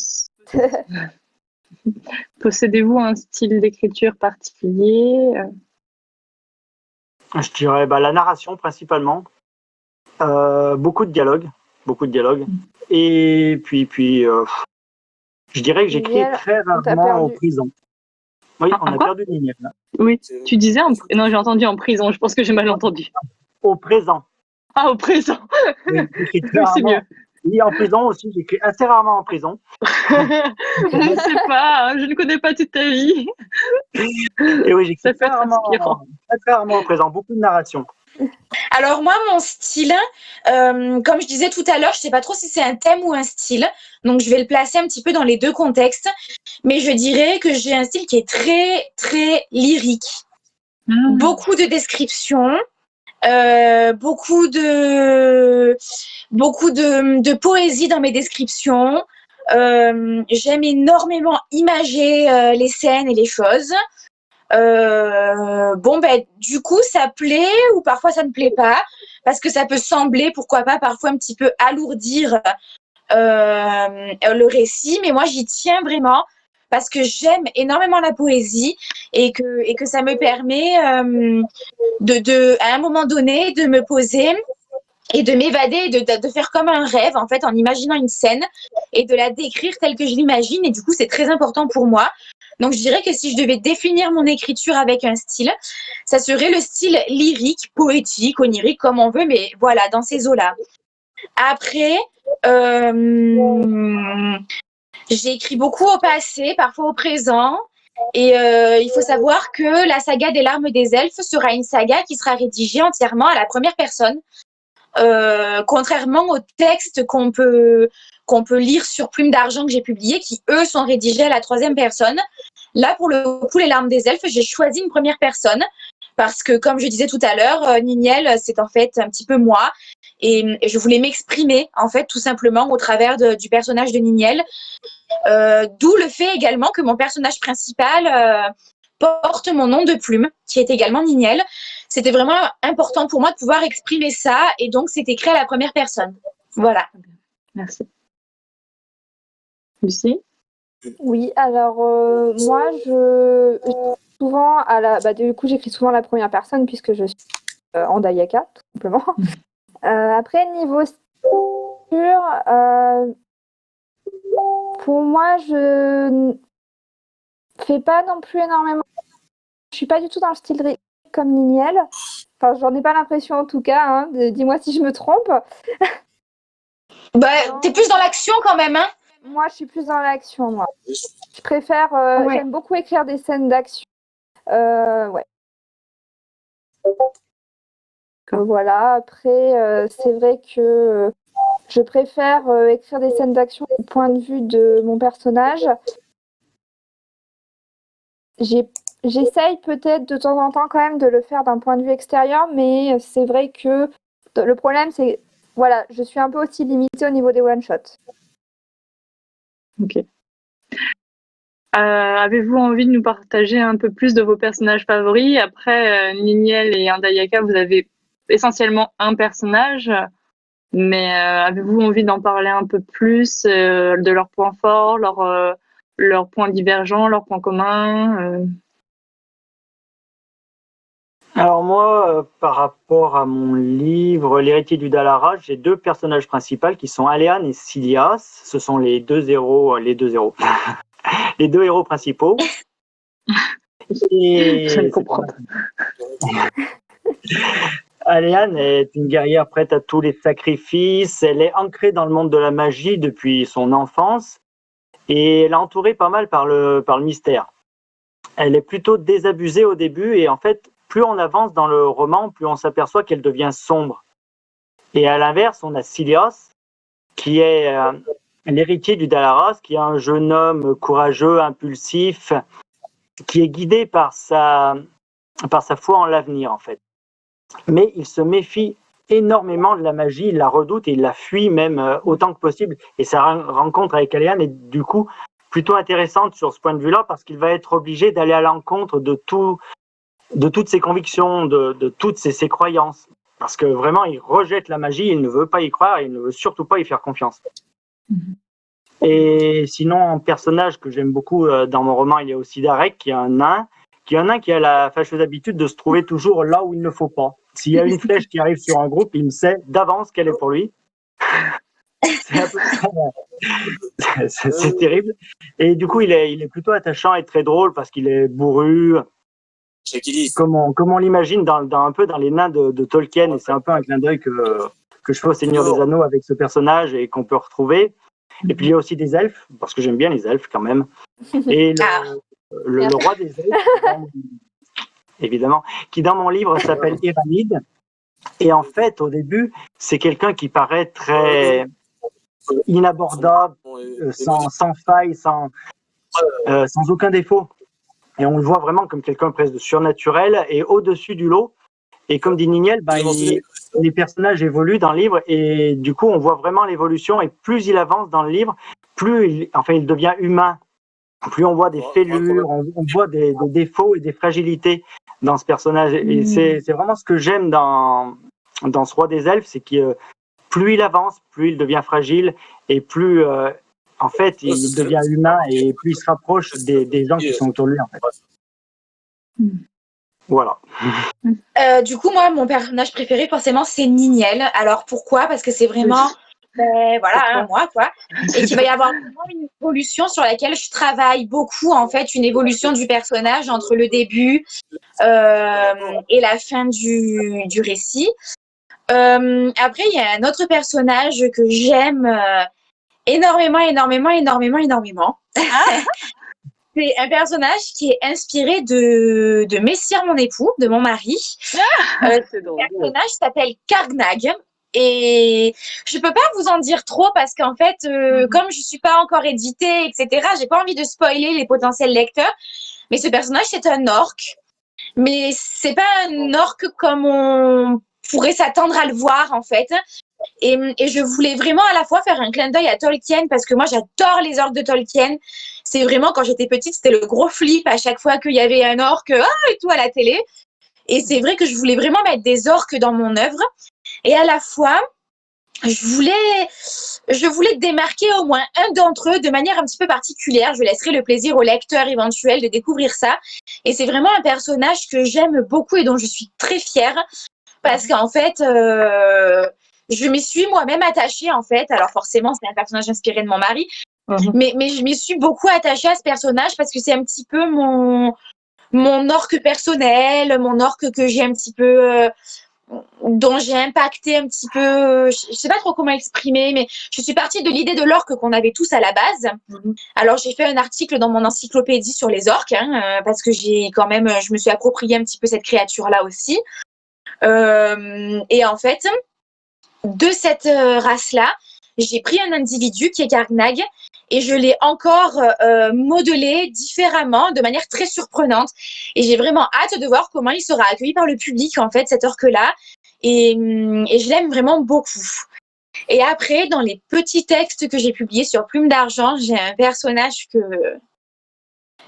Possédez-vous un style d'écriture particulier Je dirais la narration principalement. Beaucoup de dialogues. Et puis je dirais que j'écris très rarement en prison. Oui, on a perdu Daniel. Oui, tu disais non, j'ai entendu en prison, je pense que j'ai mal entendu. Au présent. Ah, au présent. Oui, c'est mieux. Oui, en prison aussi, j'écris assez rarement en prison. Je ne sais pas, je ne connais pas toute ta vie. Et oui, j'écris très rarement en prison, beaucoup de narration. Alors moi, mon style, comme je disais tout à l'heure, je ne sais pas trop si c'est un thème ou un style, donc je vais le placer un petit peu dans les deux contextes, mais je dirais que j'ai un style qui est très, très lyrique. Beaucoup de descriptions, beaucoup de poésie dans mes descriptions. J'aime énormément imager les scènes et les choses. Du coup, ça plaît ou parfois ça ne plaît pas, parce que ça peut sembler, pourquoi pas, parfois un petit peu alourdir le récit, mais moi j'y tiens vraiment parce que j'aime énormément la poésie et que ça me permet à un moment donné de me poser et de m'évader, et de faire comme un rêve, en fait, en imaginant une scène et de la décrire telle que je l'imagine. Et du coup, c'est très important pour moi. Donc, je dirais que si je devais définir mon écriture avec un style, ça serait le style lyrique, poétique, onirique, comme on veut, mais voilà, dans ces eaux-là. Après, j'ai écrit beaucoup au passé, parfois au présent. Et il faut savoir que la saga des larmes des elfes sera une saga qui sera rédigée entièrement à la première personne. Contrairement aux textes qu'on peut lire sur Plume d'Argent que j'ai publié, qui eux sont rédigés à la troisième personne. Là, pour le coup, les larmes des elfes, j'ai choisi une première personne parce que, comme je disais tout à l'heure, Niniel, c'est en fait un petit peu moi, et je voulais m'exprimer en fait tout simplement au travers du personnage de Niniel. D'où le fait également que mon personnage principal porte mon nom de plume, qui est également Niniel. C'était vraiment important pour moi de pouvoir exprimer ça, et donc c'est écrit à la première personne. Voilà. Merci. Lucie? Oui, alors moi, souvent du coup, j'écris souvent la première personne puisque je suis Andayaka, tout simplement. Après, niveau structure, pour moi, je ne fais pas non plus énormément. Je suis pas du tout dans le style comme Niniel. Enfin, j'en ai pas l'impression en tout cas. Hein. Dis-moi si je me trompe. Bah, t'es plus dans l'action quand même, hein? Moi, je suis plus dans l'action, moi. Je préfère. Ouais. J'aime beaucoup écrire des scènes d'action. Ouais. Voilà. Après, c'est vrai que je préfère écrire des scènes d'action du point de vue de mon personnage. J'essaye peut-être de temps en temps quand même de le faire d'un point de vue extérieur, mais c'est vrai que le problème, c'est voilà, je suis un peu aussi limitée au niveau des one-shots. Ok. Avez-vous envie de nous partager un peu plus de vos personnages favoris? Après Niniel et Andayaka, vous avez essentiellement un personnage, mais avez-vous envie d'en parler un peu plus de leurs points forts, leurs points divergents, leurs points communs Alors moi, par rapport à mon livre L'héritier du Dalara, j'ai deux personnages principaux qui sont Aléane et Silias. Ce sont les deux héros, les deux héros principaux. Et Je comprends. Aléane est une guerrière prête à tous les sacrifices. Elle est ancrée dans le monde de la magie depuis son enfance et elle est entourée pas mal par le mystère. Elle est plutôt désabusée au début et en fait, plus on avance dans le roman, plus on s'aperçoit qu'elle devient sombre. Et à l'inverse, on a Silias, qui est l'héritier du Dalaras, qui est un jeune homme courageux, impulsif, qui est guidé par sa foi en l'avenir, en fait. Mais il se méfie énormément de la magie, il la redoute et il la fuit même autant que possible. Et sa rencontre avec Aléane est du coup plutôt intéressante sur ce point de vue-là, parce qu'il va être obligé d'aller à l'encontre de toutes ses convictions, de toutes ses croyances. Parce que vraiment, il rejette la magie, il ne veut pas y croire, il ne veut surtout pas y faire confiance. Et sinon, un personnage que j'aime beaucoup dans mon roman, il y a aussi Darek, qui est un nain qui a la fâcheuse habitude de se trouver toujours là où il ne faut pas. S'il y a une flèche qui arrive sur un groupe, il sait d'avance qu'elle est pour lui. C'est terrible. Et du coup, il est plutôt attachant et très drôle parce qu'il est bourru, comme on l'imagine un peu dans les nains de Tolkien. Et c'est un peu un clin d'œil que je fais au Seigneur des Anneaux avec ce personnage et qu'on peut retrouver. Et puis il y a aussi des elfes, parce que j'aime bien les elfes quand même. Et le roi des elfes, évidemment, qui dans mon livre s'appelle Eranid. Et en fait, au début, c'est quelqu'un qui paraît très inabordable, sans faille, sans aucun défaut. Et on le voit vraiment comme quelqu'un presque de surnaturel et au-dessus du lot. Et comme dit Niniel, les personnages évoluent dans le livre et du coup, on voit vraiment l'évolution. Et plus il avance dans le livre, plus il devient humain. Plus on voit des fêlures, on voit des défauts et des fragilités dans ce personnage. Et c'est vraiment ce que j'aime dans ce roi des elfes, c'est que plus il avance, plus il devient fragile et plus il devient humain et plus il se rapproche des gens qui sont autour de lui. En fait. Voilà. Du coup, moi, mon personnage préféré, forcément, c'est Niniel. Alors, pourquoi? Parce que c'est vraiment, voilà, moi, quoi. Et qu'il va y avoir vraiment une évolution sur laquelle je travaille beaucoup, en fait, une évolution du personnage entre le début et la fin du récit. Après, il y a un autre personnage que j'aime énormément. C'est un personnage qui est inspiré de Messire, mon époux, de mon mari. C'est drôle. Le personnage s'appelle Kargnag. Et je peux pas vous en dire trop parce qu'en fait, comme je suis pas encore éditée, etc., j'ai pas envie de spoiler les potentiels lecteurs. Mais ce personnage, c'est un orc. Mais c'est pas un orc comme on pourrait s'attendre à le voir, en fait. Et je voulais vraiment à la fois faire un clin d'œil à Tolkien parce que moi, j'adore les orques de Tolkien. C'est vraiment, quand j'étais petite, c'était le gros flip à chaque fois qu'il y avait un orc et tout à la télé. Et c'est vrai que je voulais vraiment mettre des orques dans mon œuvre. Et à la fois, je voulais démarquer au moins un d'entre eux de manière un petit peu particulière. Je laisserai le plaisir au lecteur éventuel de découvrir ça. Et c'est vraiment un personnage que j'aime beaucoup et dont je suis très fière parce qu'en fait, je m'y suis moi-même attachée, en fait. Alors forcément, c'est un personnage inspiré de mon mari. Mais je m'y suis beaucoup attachée à ce personnage parce que c'est un petit peu mon orque personnel, mon orque que j'ai un petit peu... dont j'ai impacté un petit peu, je sais pas trop comment exprimer, mais je suis partie de l'idée de l'orque qu'on avait tous à la base. Alors j'ai fait un article dans mon encyclopédie sur les orques, parce que je me suis approprié un petit peu cette créature-là aussi. Et en fait, de cette race-là, j'ai pris un individu qui est Kargnag et je l'ai encore modelé différemment, de manière très surprenante. Et j'ai vraiment hâte de voir comment il sera accueilli par le public, en fait, cet orque-là. Et je l'aime vraiment beaucoup. Et après, dans les petits textes que j'ai publiés sur Plume d'Argent, j'ai un personnage que...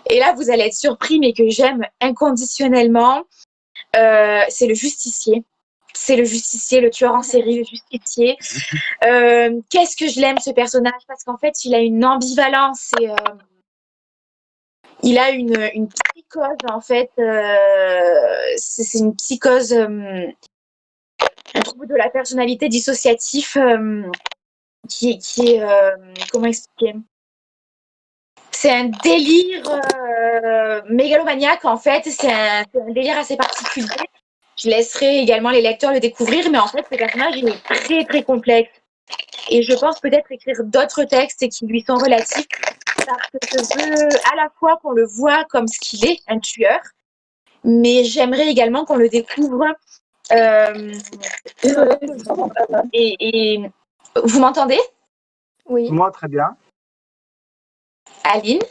Et là, vous allez être surpris, mais que j'aime inconditionnellement. C'est le justicier. C'est le justicier, le tueur en série, le justicier. Qu'est-ce que je l'aime, ce personnage, parce qu'en fait, il a une ambivalence et il a une psychose, en fait. C'est une psychose, un trouble de la personnalité dissociatif qui est comment expliquer? C'est un délire mégalomaniaque, en fait. C'est un délire assez particulier. Je laisserai également les lecteurs le découvrir, mais en fait, ce personnage il est très, très complexe. Et je pense peut-être écrire d'autres textes qui lui sont relatifs, parce que je veux à la fois qu'on le voit comme ce qu'il est, un tueur, mais j'aimerais également qu'on le découvre. Et vous m'entendez? Oui. Moi, très bien. Aline?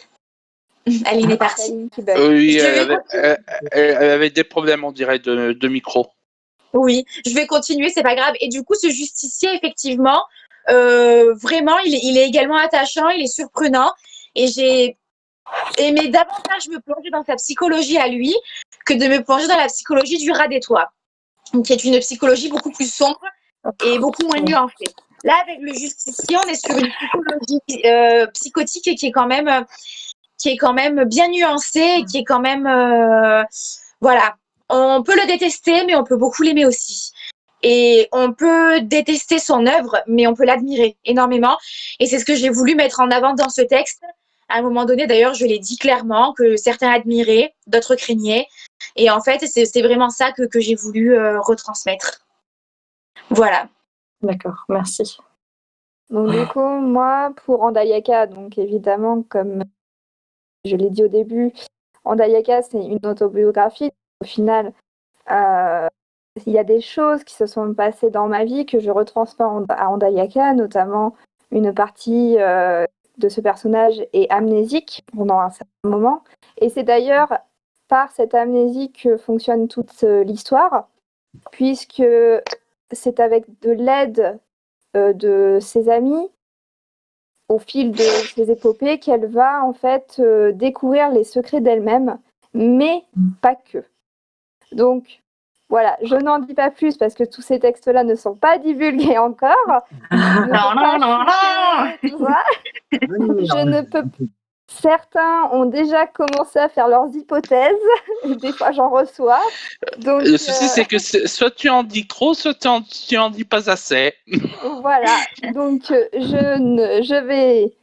Aline est partie. Aline qui bug. Oui, elle avait des problèmes, on dirait, de micro. Oui, je vais continuer, c'est pas grave. Et du coup, ce justicier, effectivement, vraiment, il est également attachant, il est surprenant. Et j'ai aimé davantage me plonger dans sa psychologie à lui que de me plonger dans la psychologie du rat des toits, qui est une psychologie beaucoup plus sombre et beaucoup moins nuancée. Là, avec le justicier, on est sur une psychologie psychotique qui est quand même bien nuancée, qui est quand même... voilà. On peut le détester, mais on peut beaucoup l'aimer aussi. Et on peut détester son œuvre, mais on peut l'admirer énormément. Et c'est ce que j'ai voulu mettre en avant dans ce texte. À un moment donné, d'ailleurs, je l'ai dit clairement, que certains admiraient, d'autres craignaient. Et en fait, c'est vraiment ça que j'ai voulu retransmettre. Voilà. D'accord, merci. Donc du coup, moi, pour Andaliaka, donc évidemment, comme je l'ai dit au début, Andaliaka, c'est une autobiographie. Au final, il y a des choses qui se sont passées dans ma vie que je retransmets à Andaliaka, notamment une partie de ce personnage est amnésique pendant un certain moment. Et c'est d'ailleurs par cette amnésie que fonctionne toute l'histoire, puisque c'est avec de l'aide de ses amis, au fil de ses épopées, qu'elle va en fait découvrir les secrets d'elle-même, mais pas que. Donc, voilà, je n'en dis pas plus parce que tous ces textes-là ne sont pas divulgués encore. Non. Je ne peux certains ont déjà commencé à faire leurs hypothèses. Des fois, j'en reçois. Donc, Le souci, c'est que soit tu en dis trop, soit tu en dis pas assez. voilà. Donc, je vais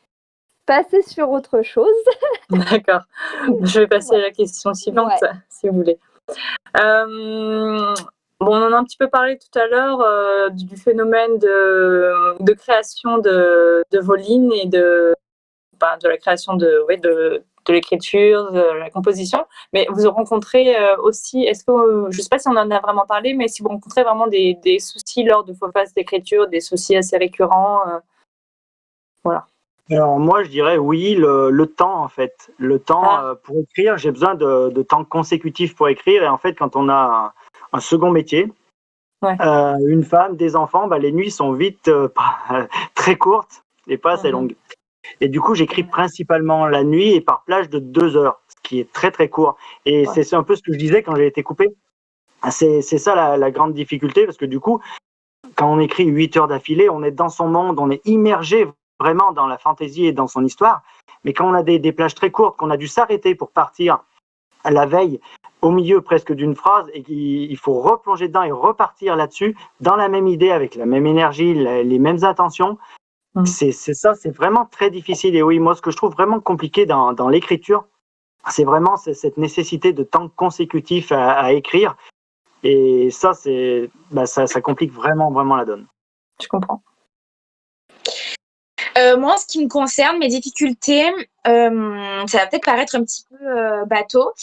passer sur autre chose. D'accord. Je vais passer à la question suivante, Ouais. si vous voulez. Bon, on en a un petit peu parlé tout à l'heure du phénomène de création de vos lignes et de la création de l'écriture, de la composition. Mais vous rencontrez aussi, je ne sais pas si on en a vraiment parlé, mais si vous rencontrez vraiment des soucis lors de vos phases d'écriture, des soucis assez récurrents, voilà. Alors moi, je dirais oui, le temps en fait. Le temps pour écrire, j'ai besoin de temps consécutif pour écrire. Et en fait, quand on a un second métier, une femme, des enfants, les nuits sont vite très courtes et pas assez longues. Et du coup, j'écris principalement la nuit et par plage de 2 heures, ce qui est très très court. Et c'est un peu ce que je disais quand j'ai été coupé. C'est ça la grande difficulté, parce que du coup, quand on écrit 8 heures d'affilée, on est dans son monde, on est immergé vraiment dans la fantaisie et dans son histoire. Mais quand on a des plages très courtes, qu'on a dû s'arrêter pour partir à la veille, au milieu presque d'une phrase, et qu'il faut replonger dedans et repartir là-dessus, dans la même idée, avec la même énergie, les mêmes intentions, c'est ça, c'est vraiment très difficile. Et oui, moi, ce que je trouve vraiment compliqué dans l'écriture, c'est vraiment cette nécessité de temps consécutif à écrire. Et ça, ça complique vraiment, vraiment la donne. Je comprends. Moi, en ce qui me concerne, mes difficultés, ça va peut-être paraître un petit peu bateau,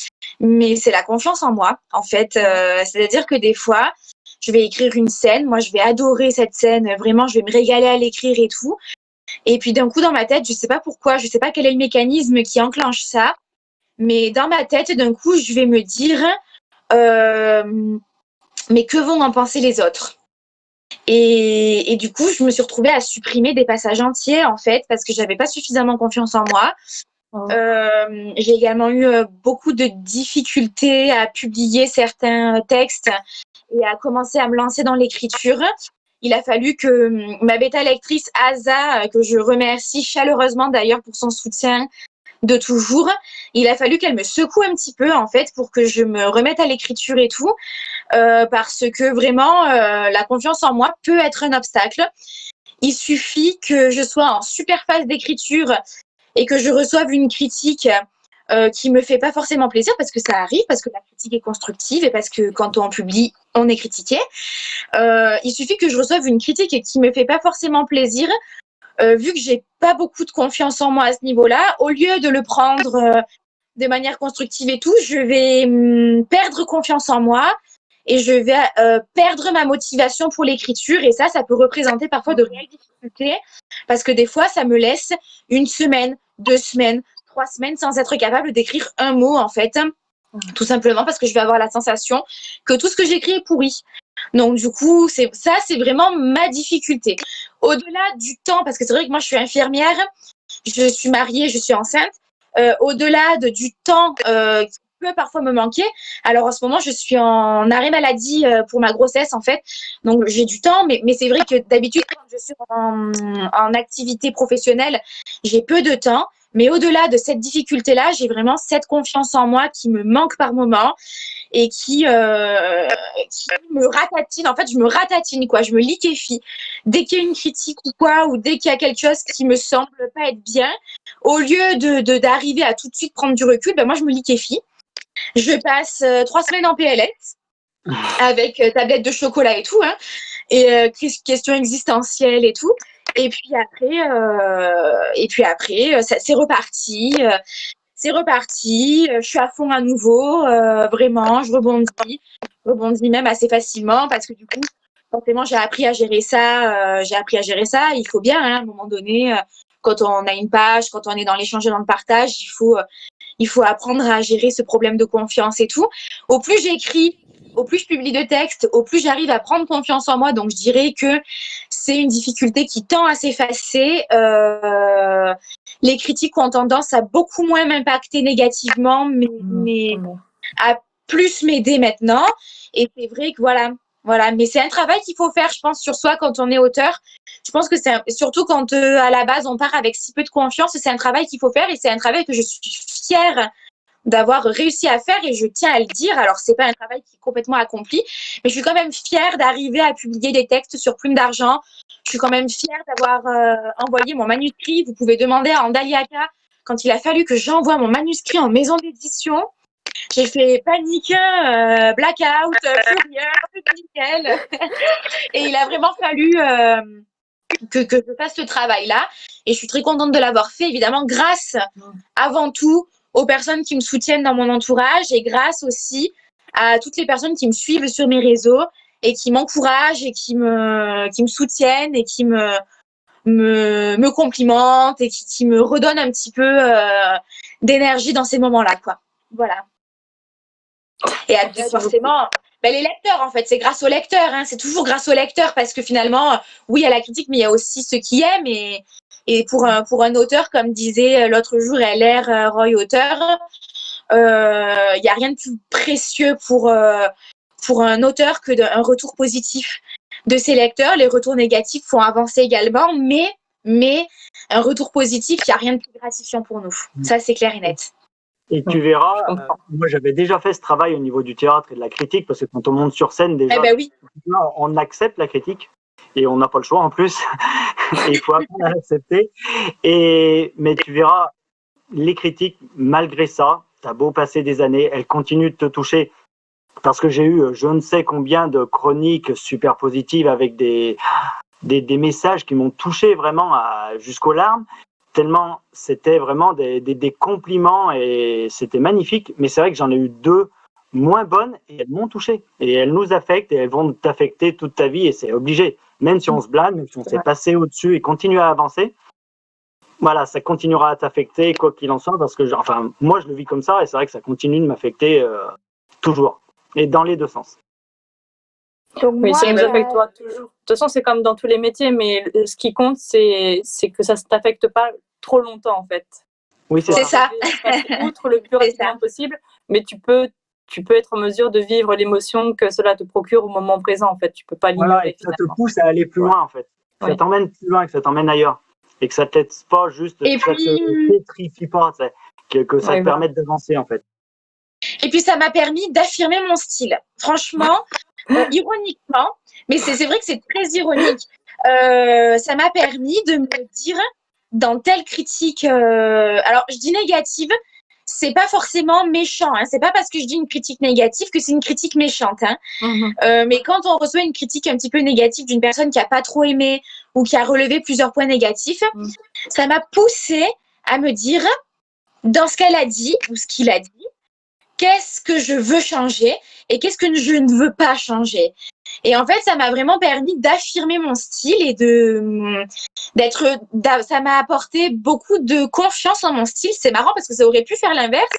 mais c'est la confiance en moi, en fait. C'est-à-dire que des fois, je vais écrire une scène, moi, je vais adorer cette scène, vraiment, je vais me régaler à l'écrire et tout. Et puis, d'un coup, dans ma tête, je sais pas pourquoi, je sais pas quel est le mécanisme qui enclenche ça, mais dans ma tête, d'un coup, je vais me dire, mais que vont en penser les autres ? Et du coup, je me suis retrouvée à supprimer des passages entiers, en fait, parce que j'avais pas suffisamment confiance en moi. J'ai également eu beaucoup de difficultés à publier certains textes et à commencer à me lancer dans l'écriture. Il a fallu que ma bêta lectrice Asa, que je remercie chaleureusement d'ailleurs pour son soutien de toujours, il a fallu qu'elle me secoue un petit peu, en fait, pour que je me remette à l'écriture et tout. Parce que vraiment, la confiance en moi peut être un obstacle. Il suffit que je sois en super phase d'écriture et que je reçoive une critique qui me fait pas forcément plaisir, parce que ça arrive, parce que la critique est constructive et parce que quand on publie, on est critiqué. Il suffit que je reçoive une critique qui me fait pas forcément plaisir. Vu que j'ai pas beaucoup de confiance en moi à ce niveau-là, au lieu de le prendre de manière constructive et tout, je vais perdre confiance en moi. Et je vais perdre ma motivation pour l'écriture. Et ça peut représenter parfois de réelles difficultés, parce que des fois, ça me laisse 1 semaine, 2 semaines, 3 semaines sans être capable d'écrire un mot, en fait. Tout simplement parce que je vais avoir la sensation que tout ce que j'écris est pourri. Donc, du coup, c'est vraiment ma difficulté. Au-delà du temps, parce que c'est vrai que moi, je suis infirmière, je suis mariée, je suis enceinte. Au-delà du temps qui peut parfois me manquer. Alors en ce moment, je suis en arrêt maladie pour ma grossesse, en fait. Donc j'ai du temps, mais c'est vrai que d'habitude, quand je suis en activité professionnelle, j'ai peu de temps. Mais au-delà de cette difficulté-là, j'ai vraiment cette confiance en moi qui me manque par moment et qui me ratatine. En fait, je me ratatine, quoi. Je me liquéfie. Dès qu'il y a une critique ou quoi, ou dès qu'il y a quelque chose qui me semble pas être bien, au lieu d'arriver à tout de suite prendre du recul, moi, je me liquéfie. Je passe 3 semaines en PLS avec tablette de chocolat et tout, hein, et questions existentielles et tout. Et puis après, c'est reparti. C'est reparti. Je suis à fond à nouveau. Vraiment, je rebondis même assez facilement, parce que du coup, forcément, j'ai appris à gérer ça. Il faut bien, hein, à un moment donné, quand on a une page, quand on est dans l'échange et dans le partage, il faut apprendre à gérer ce problème de confiance et tout. Au plus j'écris, au plus je publie de textes, au plus j'arrive à prendre confiance en moi. Donc, je dirais que c'est une difficulté qui tend à s'effacer. Les critiques ont tendance à beaucoup moins m'impacter négativement, mais à plus m'aider maintenant. Et c'est vrai que voilà, Voilà, mais c'est un travail qu'il faut faire, je pense, sur soi quand on est auteur. Je pense que surtout quand à la base on part avec si peu de confiance, c'est un travail qu'il faut faire et c'est un travail que je suis fière d'avoir réussi à faire et je tiens à le dire. Alors, c'est pas un travail qui est complètement accompli, mais je suis quand même fière d'arriver à publier des textes sur Plume d'Argent. Je suis quand même fière d'avoir envoyé mon manuscrit. Vous pouvez demander à Andaliaka quand il a fallu que j'envoie mon manuscrit en maison d'édition. J'ai fait panique, blackout, furieux, nickel. Et il a vraiment fallu que je fasse ce travail-là. Et je suis très contente de l'avoir fait, évidemment, grâce avant tout aux personnes qui me soutiennent dans mon entourage et grâce aussi à toutes les personnes qui me suivent sur mes réseaux et qui m'encouragent et qui me soutiennent et qui me complimentent et qui me redonnent un petit peu d'énergie dans ces moments-là, quoi. Voilà. Et forcément, les lecteurs, en fait, c'est grâce aux lecteurs, hein, c'est toujours grâce aux lecteurs parce que finalement, oui, il y a la critique, mais il y a aussi ceux qui aiment. Et pour un auteur, comme disait l'autre jour LR Roy Auteur, il n'y a rien de plus précieux pour un auteur que un retour positif de ses lecteurs. Les retours négatifs font avancer également, mais un retour positif, il n'y a rien de plus gratifiant pour nous. Ça, c'est clair et net. Et tu verras, moi j'avais déjà fait ce travail au niveau du théâtre et de la critique, parce que quand on monte sur scène, déjà, oui. on accepte la critique, et on n'a pas le choix en plus, et il faut apprendre à l'accepter. Mais tu verras, les critiques, malgré ça, tu as beau passer des années, elles continuent de te toucher, parce que j'ai eu je ne sais combien de chroniques super positives avec des messages qui m'ont touché vraiment jusqu'aux larmes, tellement c'était vraiment des compliments et c'était magnifique. Mais c'est vrai que j'en ai eu 2 moins bonnes et elles m'ont touché. Et elles nous affectent et elles vont t'affecter toute ta vie et c'est obligé. Même si on se blâme, même si on s'est passé au-dessus et continue à avancer, voilà, ça continuera à t'affecter quoi qu'il en soit parce que, moi je le vis comme ça et c'est vrai que ça continue de m'affecter toujours et dans les 2 sens. Donc oui, ça nous affecte toi toujours. De toute façon, c'est comme dans tous les métiers, mais ce qui compte, c'est que ça ne t'affecte pas trop longtemps, en fait. Oui, c'est ça. Passer outre le plus rapidement possible, mais tu peux être en mesure de vivre l'émotion que cela te procure au moment présent, en fait. Tu peux pas l'ignorer. Voilà, et ça te pousse à aller plus loin, en fait. Ça t'emmène plus loin, que ça t'emmène ailleurs. Et que ça te laisse pas juste, et ça te pétrifie pas, que ça te permette d'avancer, en fait. Et puis, ça m'a permis d'affirmer mon style. Franchement, ironiquement, mais c'est vrai que c'est très ironique. Ça m'a permis de me dire dans telle critique, alors je dis négative, c'est pas forcément méchant, hein. C'est pas parce que je dis une critique négative que c'est une critique méchante, hein. Mais quand on reçoit une critique un petit peu négative d'une personne qui a pas trop aimé ou qui a relevé plusieurs points négatifs, ça m'a poussée à me dire dans ce qu'elle a dit ou ce qu'il a dit, qu'est-ce que je veux changer et qu'est-ce que je ne veux pas changer. Et en fait, ça m'a vraiment permis d'affirmer mon style et ça m'a apporté beaucoup de confiance en mon style. C'est marrant parce que ça aurait pu faire l'inverse,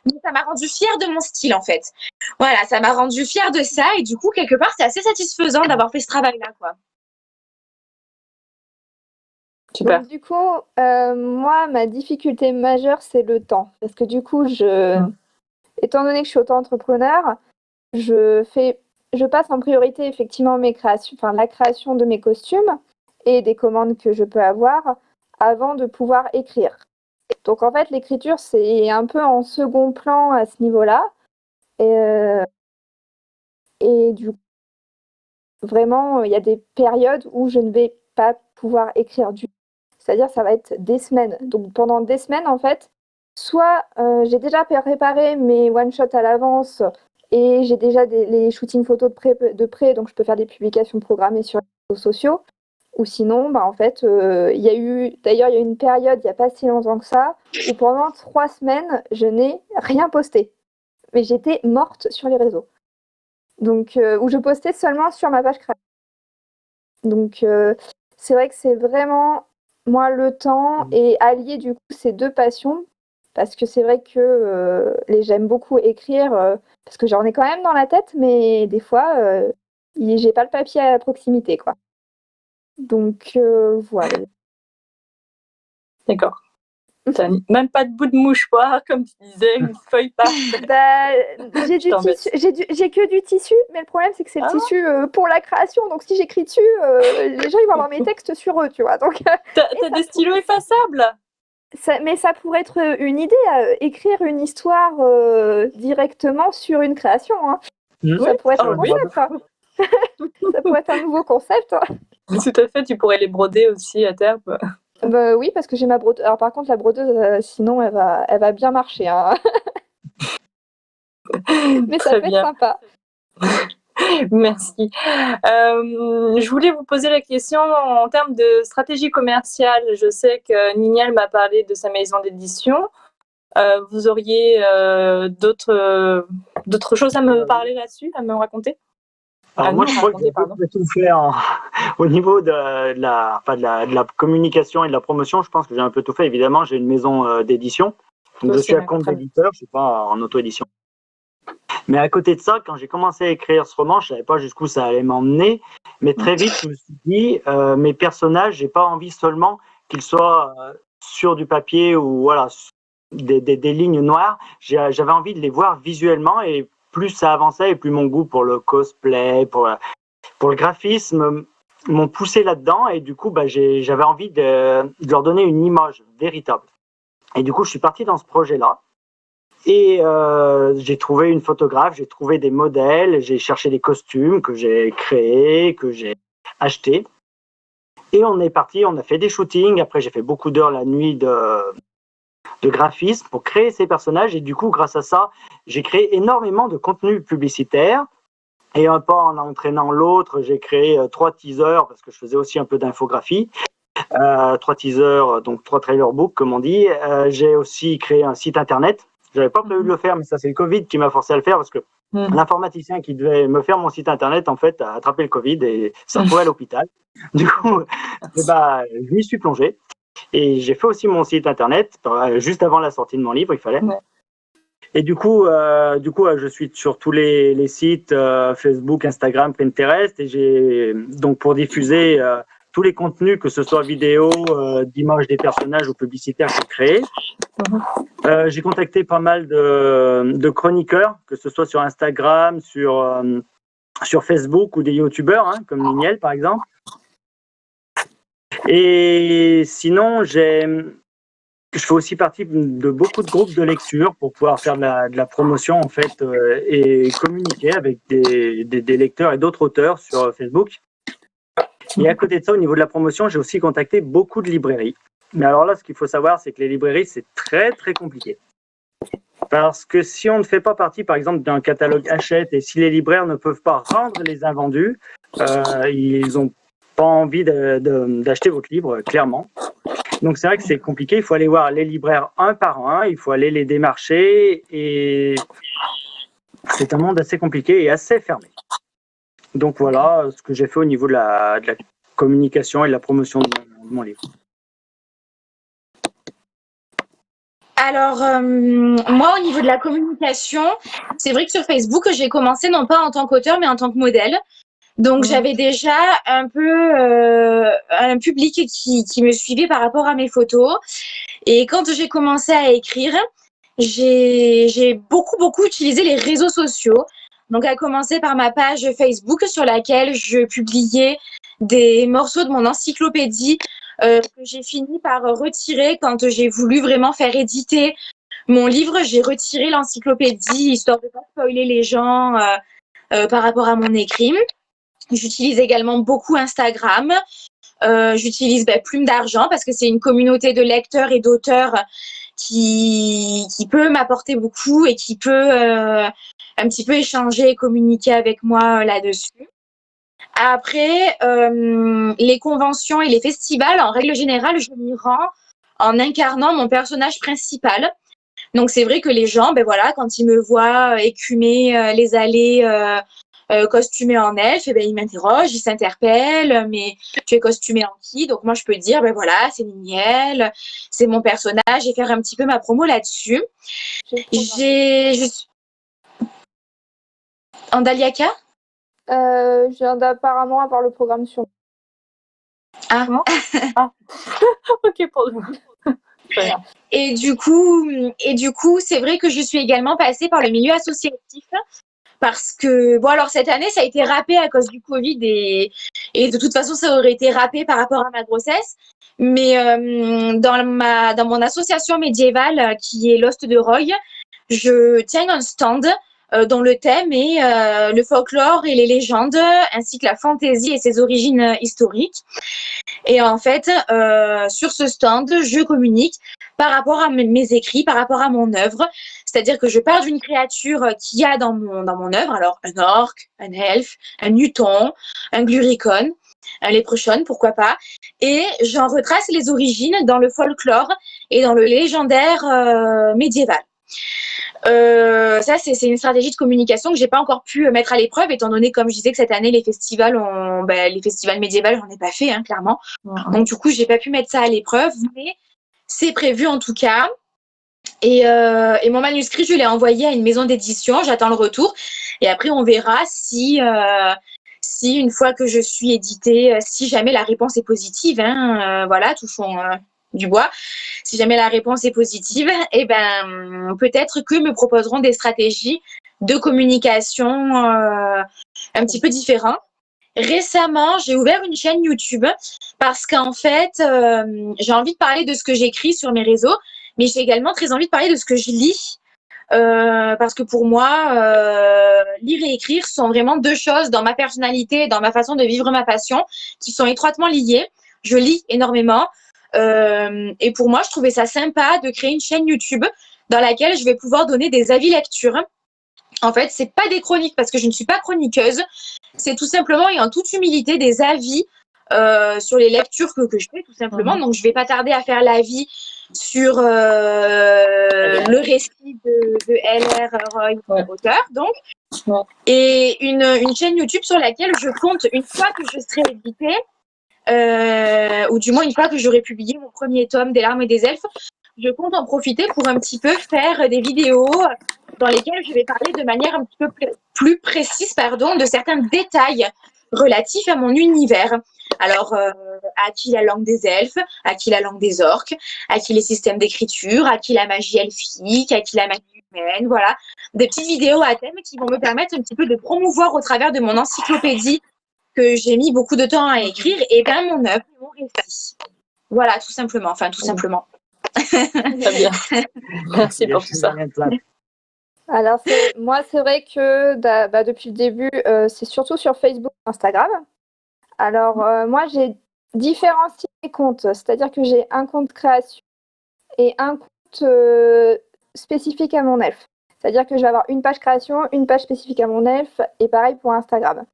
mais ça m'a rendu fière de mon style, en fait. Voilà, ça m'a rendu fière de ça et du coup, quelque part, c'est assez satisfaisant d'avoir fait ce travail-là, quoi. Super. Donc, du coup, moi, ma difficulté majeure, c'est le temps. Parce que du coup, étant donné que je suis auto-entrepreneur, je passe en priorité effectivement la création de mes costumes et des commandes que je peux avoir avant de pouvoir écrire. Donc en fait, l'écriture, c'est un peu en second plan à ce niveau-là. Et du coup, vraiment, il y a des périodes où je ne vais pas pouvoir écrire du tout. C'est-à-dire, ça va être des semaines. Donc pendant des semaines, en fait, soit j'ai déjà préparé mes one-shots à l'avance et j'ai déjà les shootings photos de près, donc je peux faire des publications programmées sur les réseaux sociaux. Ou sinon, en fait, il y a eu une période, il n'y a pas si longtemps que ça, où pendant 3 semaines, je n'ai rien posté. Mais j'étais morte sur les réseaux. Donc, où je postais seulement sur ma page créative. Donc, c'est vrai que c'est vraiment, moi, le temps et allier, du coup, ces 2 passions. Parce que c'est vrai que j'aime beaucoup écrire, parce que j'en ai quand même dans la tête, mais des fois, j'ai pas le papier à proximité, quoi. Donc, voilà. D'accord. T'as même pas de bout de mouchoir, comme tu disais, une feuille par terre. Bah, j'ai du t'embête. tissu, j'ai que du tissu, mais le problème c'est que c'est le Ah. tissu pour la création. Donc si j'écris dessus, les gens ils vont avoir mes textes sur eux, tu vois. Donc, T'as des stylos effaçables? mais ça pourrait être une idée, écrire une histoire directement sur une création. Hein. Ça pourrait être un oui. concept. Hein. Ça pourrait être un nouveau concept. Hein. Tout à fait, tu pourrais les broder aussi à terme. Bah, oui, parce que j'ai ma brodeuse. Alors par contre, la brodeuse, sinon, elle va bien marcher. Hein. Mais ça Très peut bien. être sympa. Merci. Je voulais vous poser la question en termes de stratégie commerciale. Je sais que Nignel m'a parlé de sa maison d'édition. Vous auriez d'autres choses à me parler là-dessus, à me raconter? Alors moi, je crois que j'ai tout fait au niveau de la communication et de la promotion. Je pense que j'ai un peu tout fait. Évidemment, j'ai une maison d'édition. Donc, je suis à compte d'éditeur, je ne suis pas en auto-édition. Mais à côté de ça, quand j'ai commencé à écrire ce roman, je ne savais pas jusqu'où ça allait m'emmener. Mais très vite, je me suis dit, mes personnages, je n'ai pas envie seulement qu'ils soient sur du papier ou voilà, des lignes noires. J'avais envie de les voir visuellement et plus ça avançait et plus mon goût pour le cosplay, pour le graphisme m'ont poussé là-dedans et du coup j'avais envie de leur donner une image véritable. Et du coup je suis parti dans ce projet-là et j'ai trouvé une photographe, j'ai trouvé des modèles, j'ai cherché des costumes que j'ai créés, que j'ai achetés et on est parti, on a fait des shootings, après j'ai fait beaucoup d'heures la nuit de graphisme pour créer ces personnages et du coup grâce à ça j'ai créé énormément de contenu publicitaire et un pas en entraînant l'autre j'ai créé 3 teasers parce que je faisais aussi un peu d'infographie, 3 teasers donc 3 trailer books comme on dit. J'ai aussi créé un site internet, j'avais pas prévu de le faire mais ça c'est le Covid qui m'a forcé à le faire parce que l'informaticien qui devait me faire mon site internet en fait a attrapé le Covid et s'est retrouvé à l'hôpital. Du coup je m'y suis plongé. Et j'ai fait aussi mon site internet juste avant la sortie de mon livre, il fallait. Ouais. Et du coup, je suis sur tous les sites Facebook, Instagram, Pinterest, et j'ai donc pour diffuser tous les contenus, que ce soit vidéo, d'images des personnages ou publicitaires que j'ai créés. J'ai contacté pas mal de chroniqueurs, que ce soit sur Instagram, sur Facebook ou des youtubeurs, hein, comme Nignel par exemple. Et sinon, je fais aussi partie de beaucoup de groupes de lecture pour pouvoir faire de la promotion en fait et communiquer avec des lecteurs et d'autres auteurs sur Facebook. Et à côté de ça, au niveau de la promotion, j'ai aussi contacté beaucoup de librairies. Mais alors là, ce qu'il faut savoir, c'est que les librairies, c'est très très compliqué. Parce que si on ne fait pas partie, par exemple, d'un catalogue Hachette et si les libraires ne peuvent pas rendre les invendus, ils ont pas envie d'acheter votre livre, clairement. Donc c'est vrai que c'est compliqué, il faut aller voir les libraires un par un, il faut aller les démarcher et c'est un monde assez compliqué et assez fermé. Donc voilà ce que j'ai fait au niveau de la communication et de la promotion de mon livre. Alors, moi, au niveau de la communication, c'est vrai que sur Facebook, j'ai commencé non pas en tant qu'auteur, mais en tant que modèle. Donc, j'avais déjà un peu un public qui me suivait par rapport à mes photos. Et quand j'ai commencé à écrire, j'ai beaucoup utilisé les réseaux sociaux. Donc, à commencer par ma page Facebook sur laquelle je publiais des morceaux de mon encyclopédie que j'ai fini par retirer quand j'ai voulu vraiment faire éditer mon livre. J'ai retiré l'encyclopédie histoire de ne pas spoiler les gens par rapport à mon écrit. J'utilise également beaucoup Instagram. J'utilise Plume d'Argent parce que c'est une communauté de lecteurs et d'auteurs qui peut m'apporter beaucoup et qui peut un petit peu échanger et communiquer avec moi là-dessus. Après, les conventions et les festivals, en règle générale, je m'y rends en incarnant mon personnage principal. Donc, c'est vrai que les gens, quand ils me voient écumer les allées costumée en elfe, ils m'interrogent, ils s'interpellent, mais tu es costumée en qui? Donc moi je peux dire, c'est Nignel, c'est mon personnage, et faire un petit peu ma promo là-dessus. En Daliaka? Je viens d'apparemment avoir le programme sur. Ah. Ok pour le moment. Et du coup, c'est vrai que je suis également passée par le milieu associatif parce que, bon, alors cette année, ça a été râpé à cause du Covid et de toute façon, ça aurait été râpé par rapport à ma grossesse. Mais dans mon association médiévale qui est l'Hoste de Roye, je tiens un stand dont le thème est le folklore et les légendes, ainsi que la fantaisie et ses origines historiques. Et en fait, sur ce stand, je communique par rapport à mes écrits, par rapport à mon œuvre. C'est-à-dire que je parle d'une créature qu'il y a dans mon œuvre. Alors, un orc, un elfe, un Newton, un gluricon, un leprechaun, pourquoi pas. Et j'en retrace les origines dans le folklore et dans le légendaire médiéval. Ça, c'est une stratégie de communication que j'ai pas encore pu mettre à l'épreuve, étant donné, comme je disais, que cette année, les festivals médiévaux, j'en ai pas fait, hein, clairement. Donc, du coup, j'ai pas pu mettre ça à l'épreuve, mais c'est prévu en tout cas. Et mon manuscrit, je l'ai envoyé à une maison d'édition. J'attends le retour. Et après, on verra si une fois que je suis éditée, si jamais la réponse est positive, hein, voilà, touchons du bois. Si jamais la réponse est positive, eh ben, peut-être que me proposeront des stratégies de communication un petit peu différentes. Récemment, j'ai ouvert une chaîne YouTube parce qu'en fait, j'ai envie de parler de ce que j'écris sur mes réseaux, mais j'ai également très envie de parler de ce que je lis. Parce que pour moi, lire et écrire sont vraiment deux choses dans ma personnalité et dans ma façon de vivre ma passion qui sont étroitement liées. Je lis énormément. Et pour moi, je trouvais ça sympa de créer une chaîne YouTube dans laquelle je vais pouvoir donner des avis lecture. En fait, c'est pas des chroniques parce que je ne suis pas chroniqueuse. C'est tout simplement et en toute humilité des avis sur les lectures que je fais tout simplement. Donc, je vais pas tarder à faire l'avis sur le récit de L.R. Roy, auteur, donc. Et une chaîne YouTube sur laquelle je compte, une fois que je serai éditée, ou du moins une fois que j'aurai publié mon premier tome des Larmes et des Elfes, je compte en profiter pour un petit peu faire des vidéos dans lesquelles je vais parler de manière un petit peu plus précise, de certains détails relatifs à mon univers. Alors, à qui la langue des elfes, à qui la langue des orques, à qui les systèmes d'écriture, à qui la magie elfique, à qui la magie humaine, voilà. Des petites vidéos à thème qui vont me permettre un petit peu de promouvoir au travers de mon encyclopédie que j'ai mis beaucoup de temps à écrire, et bien mon œuvre, mon récit. Voilà, tout simplement. Enfin, tout simplement. Très bien. Merci pour tout ça. Alors, moi, c'est vrai que depuis le début, c'est surtout sur Facebook et Instagram. Alors, moi, j'ai différencié les comptes, c'est-à-dire que j'ai un compte création et un compte spécifique à mon elfe. C'est-à-dire que je vais avoir une page création, une page spécifique à mon elfe, et pareil pour Instagram.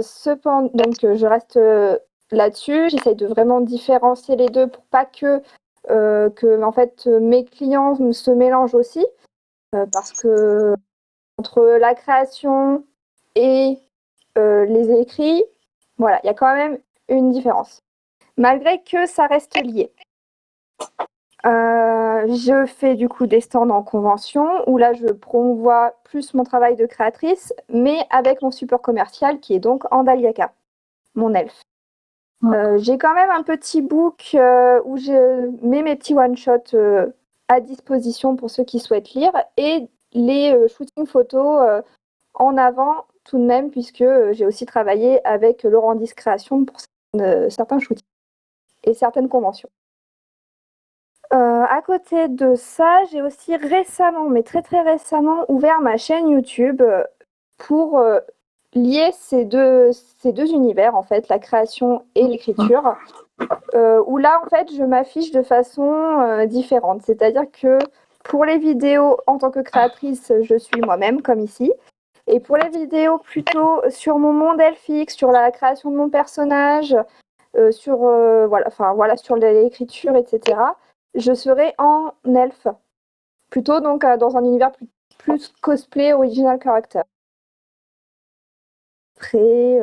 Cependant, donc je reste là-dessus. J'essaye de vraiment différencier les deux pour pas que en fait mes clients se mélangent aussi, parce que entre la création et les écrits, voilà, il y a quand même une différence, malgré que ça reste lié. Je fais du coup des stands en convention où là je promouvois plus mon travail de créatrice, mais avec mon support commercial qui est donc Andaliaka, mon elfe. J'ai quand même un petit book où je mets mes petits one-shots à disposition pour ceux qui souhaitent lire, et les shootings photos en avant tout de même, puisque j'ai aussi travaillé avec Laurent Création pour certains shootings et certaines conventions. À côté de ça, j'ai aussi récemment, mais très très récemment, ouvert ma chaîne YouTube pour lier ces deux univers, en fait, la création et l'écriture, où là, en fait, je m'affiche de façon différente. C'est-à-dire que pour les vidéos, en tant que créatrice, je suis moi-même, comme ici. Et pour les vidéos plutôt sur mon monde elfique, sur la création de mon personnage, sur l'écriture, etc., je serai en elfe, plutôt donc dans un univers plus cosplay original character. Après,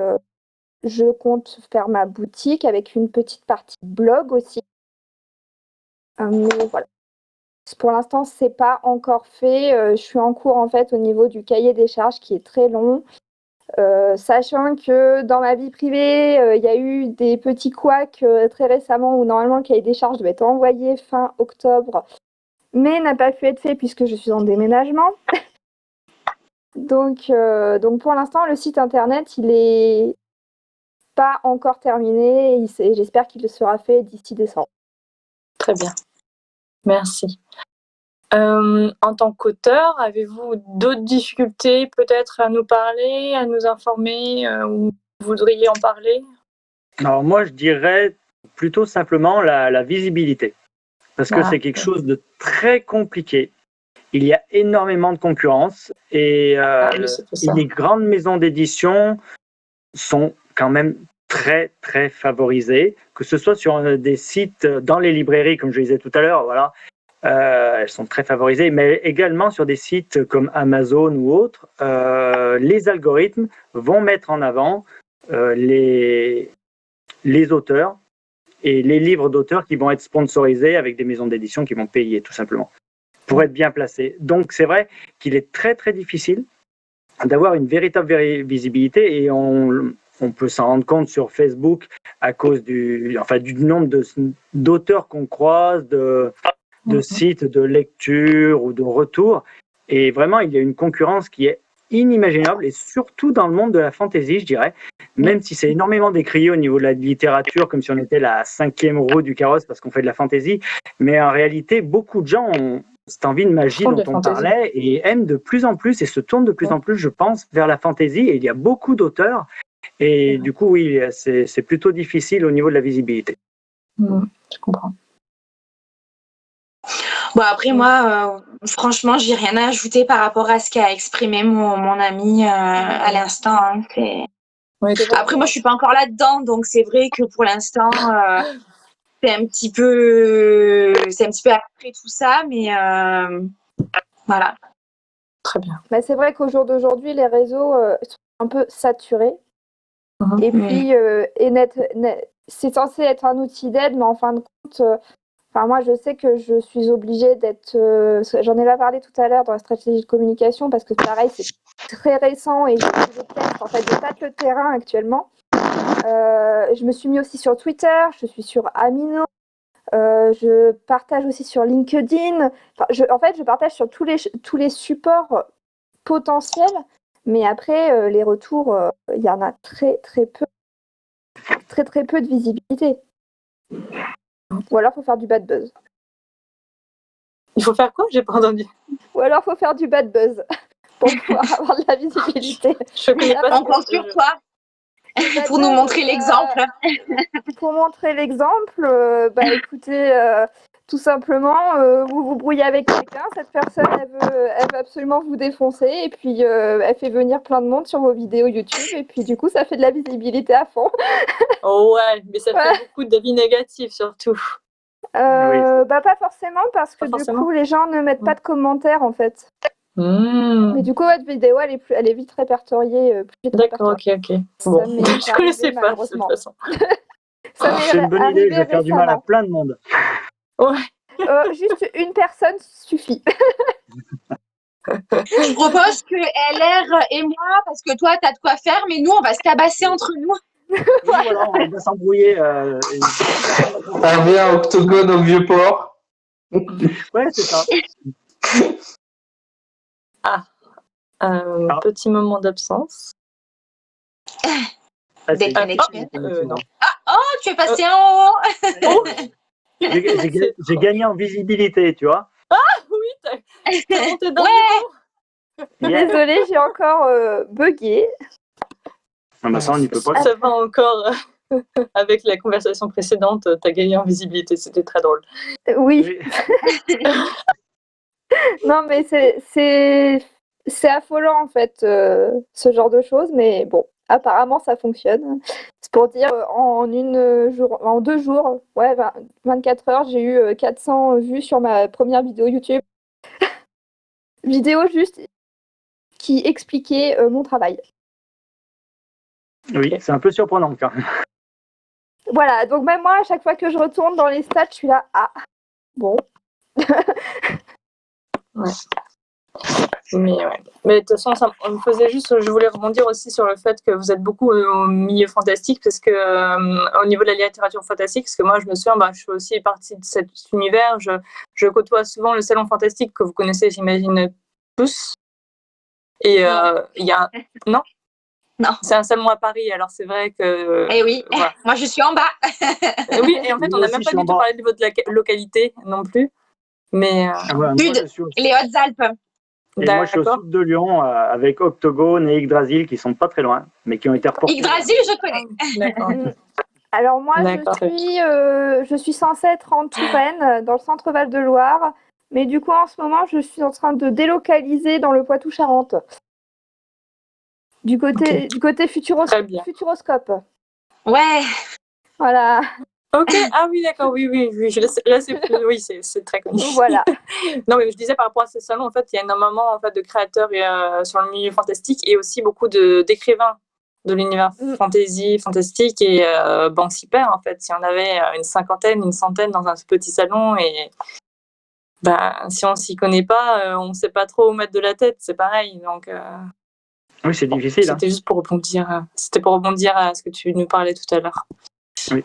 je compte faire ma boutique avec une petite partie blog aussi. Mais voilà. Pour l'instant, c'est pas encore fait. Je suis en cours en fait au niveau du cahier des charges qui est très long. Sachant que dans ma vie privée, il y a eu des petits couacs très récemment où normalement le cahier des charges devait être envoyé fin octobre, mais n'a pas pu être fait puisque je suis en déménagement. Donc pour l'instant, le site internet, il est pas encore terminé. J'espère qu'il sera fait d'ici décembre. Très bien. Merci. En tant qu'auteur, avez-vous d'autres difficultés peut-être à nous parler, à nous informer, ou vous voudriez en parler? Alors moi, je dirais plutôt simplement la visibilité, parce que c'est quelque chose de très compliqué. Il y a énormément de concurrence et les grandes maisons d'édition sont quand même très, très favorisées, que ce soit sur des sites dans les librairies, comme je disais tout à l'heure, voilà, elles sont très favorisées, mais également sur des sites comme Amazon ou autres, les algorithmes vont mettre en avant les auteurs et les livres d'auteurs qui vont être sponsorisés avec des maisons d'édition qui vont payer, tout simplement, pour être bien placés. Donc c'est vrai qu'il est très très difficile d'avoir une véritable visibilité et on peut s'en rendre compte sur Facebook à cause du nombre d'auteurs qu'on croise, de sites de lecture ou de retour. Et vraiment, il y a une concurrence qui est inimaginable, et surtout dans le monde de la fantasy, je dirais, même si c'est énormément décrié au niveau de la littérature, comme si on était la 5e roue du carrosse parce qu'on fait de la fantasy, mais en réalité, beaucoup de gens ont cette envie de magie dont on parlait et aiment de plus en plus et se tournent de plus en plus, je pense, vers la fantasy, et il y a beaucoup d'auteurs, et du coup, oui, c'est plutôt difficile au niveau de la visibilité. Je comprends. Bon, après, moi, franchement, j'ai rien à ajouter par rapport à ce qu'a exprimé mon ami à l'instant. Hein. Après, moi, je suis pas encore là-dedans, donc c'est vrai que pour l'instant, c'est un petit peu après tout ça, mais voilà. Très bien. Mais c'est vrai qu'au jour d'aujourd'hui, les réseaux sont un peu saturés. Et puis, c'est censé être un outil d'aide, mais en fin de compte, moi, je sais que je suis obligée d'être... j'en ai pas parlé tout à l'heure dans la stratégie de communication, parce que pareil, c'est très récent et je teste, en fait, je tâte le terrain actuellement. Je me suis mis aussi sur Twitter, je suis sur Amino, je partage aussi sur LinkedIn. Je partage sur tous les supports potentiels, mais après, les retours, il y en a très, très peu. Très, très peu de visibilité. Ou alors, il faut faire du bad buzz. Il faut faire quoi? J'ai pas entendu. Ou alors, il faut faire du bad buzz pour pouvoir avoir de la visibilité. Je connais pas. On compte sur toi pour nous montrer l'exemple. Pour montrer l'exemple, écoutez, tout simplement, vous vous brouillez avec quelqu'un, cette personne, elle veut absolument vous défoncer, et puis elle fait venir plein de monde sur vos vidéos YouTube, et puis du coup, ça fait de la visibilité à fond. Oh ouais, mais ça fait beaucoup d'avis négatifs surtout. Pas forcément, parce que du coup, les gens ne mettent pas de commentaires, en fait. Mais du coup, votre vidéo, elle est vite répertoriée. D'accord, ok. Bon, je connaissais pas de toute façon. C'est une bonne idée, je vais faire du mal à plein de monde. Ouais. Juste une personne suffit. Je propose que LR et moi, parce que toi, t'as de quoi faire, mais nous, on va se tabasser entre nous. Oui, voilà, on va s'embrouiller. Ça revient Octogone au Vieux-Port. Ouais, c'est ça. Petit moment d'absence. Déconnexion. Non. Tu es passé en haut. J'ai gagné en visibilité, tu vois. Ah oui, t'as monté dans le Désolée, j'ai encore bugué. Non, mais ça, on n'y peut pas. Ça va encore. Avec la conversation précédente, t'as gagné en visibilité, c'était très drôle. Oui. Non, mais c'est affolant, en fait, ce genre de choses, mais bon, apparemment, ça fonctionne. C'est pour dire, en 2 jours, 24 heures, j'ai eu 400 vues sur ma première vidéo YouTube. Vidéo juste qui expliquait mon travail. Oui, c'est un peu surprenant quand même. Voilà, donc même moi, à chaque fois que je retourne dans les stats, je suis là, bon. Ouais. Mais ouais. Mais de toute façon, ça me faisait juste. Je voulais rebondir aussi sur le fait que vous êtes beaucoup au milieu fantastique, parce que au niveau de la littérature fantastique, parce que moi, je me souviens, je fais aussi partie de cet univers. Je côtoie souvent le salon fantastique que vous connaissez, j'imagine tous. Et il y a non. Non. C'est un salon à Paris, alors c'est vrai que. Eh oui, voilà. moi je suis en bas. Oui, et en fait, on n'a même pas du tout parlé de votre localité non plus. Mais. Les Hautes-Alpes. Et moi, je suis au sud de Lyon avec Octogone et Yggdrasil qui sont pas très loin, mais qui ont été reportés. Yggdrasil, je connais. D'accord. Alors moi, je suis censée être en Touraine, dans le centre Val-de-Loire, mais du coup, en ce moment, je suis en train de délocaliser dans le Poitou-Charentes, du côté Futuroscope. Ouais. Voilà. Ok, ah oui, d'accord, oui, là, c'est très connu. Voilà. Non, mais je disais par rapport à ce salon, en fait, il y a énormément en fait, de créateurs sur le milieu fantastique et aussi beaucoup d'écrivains de l'univers fantastique et super, en fait. Si on avait une centaine dans un petit salon et si on s'y connaît pas, on sait pas trop où mettre de la tête, c'est pareil, donc... Oui, c'est difficile. C'était juste pour rebondir à ce que tu nous parlais tout à l'heure. Oui.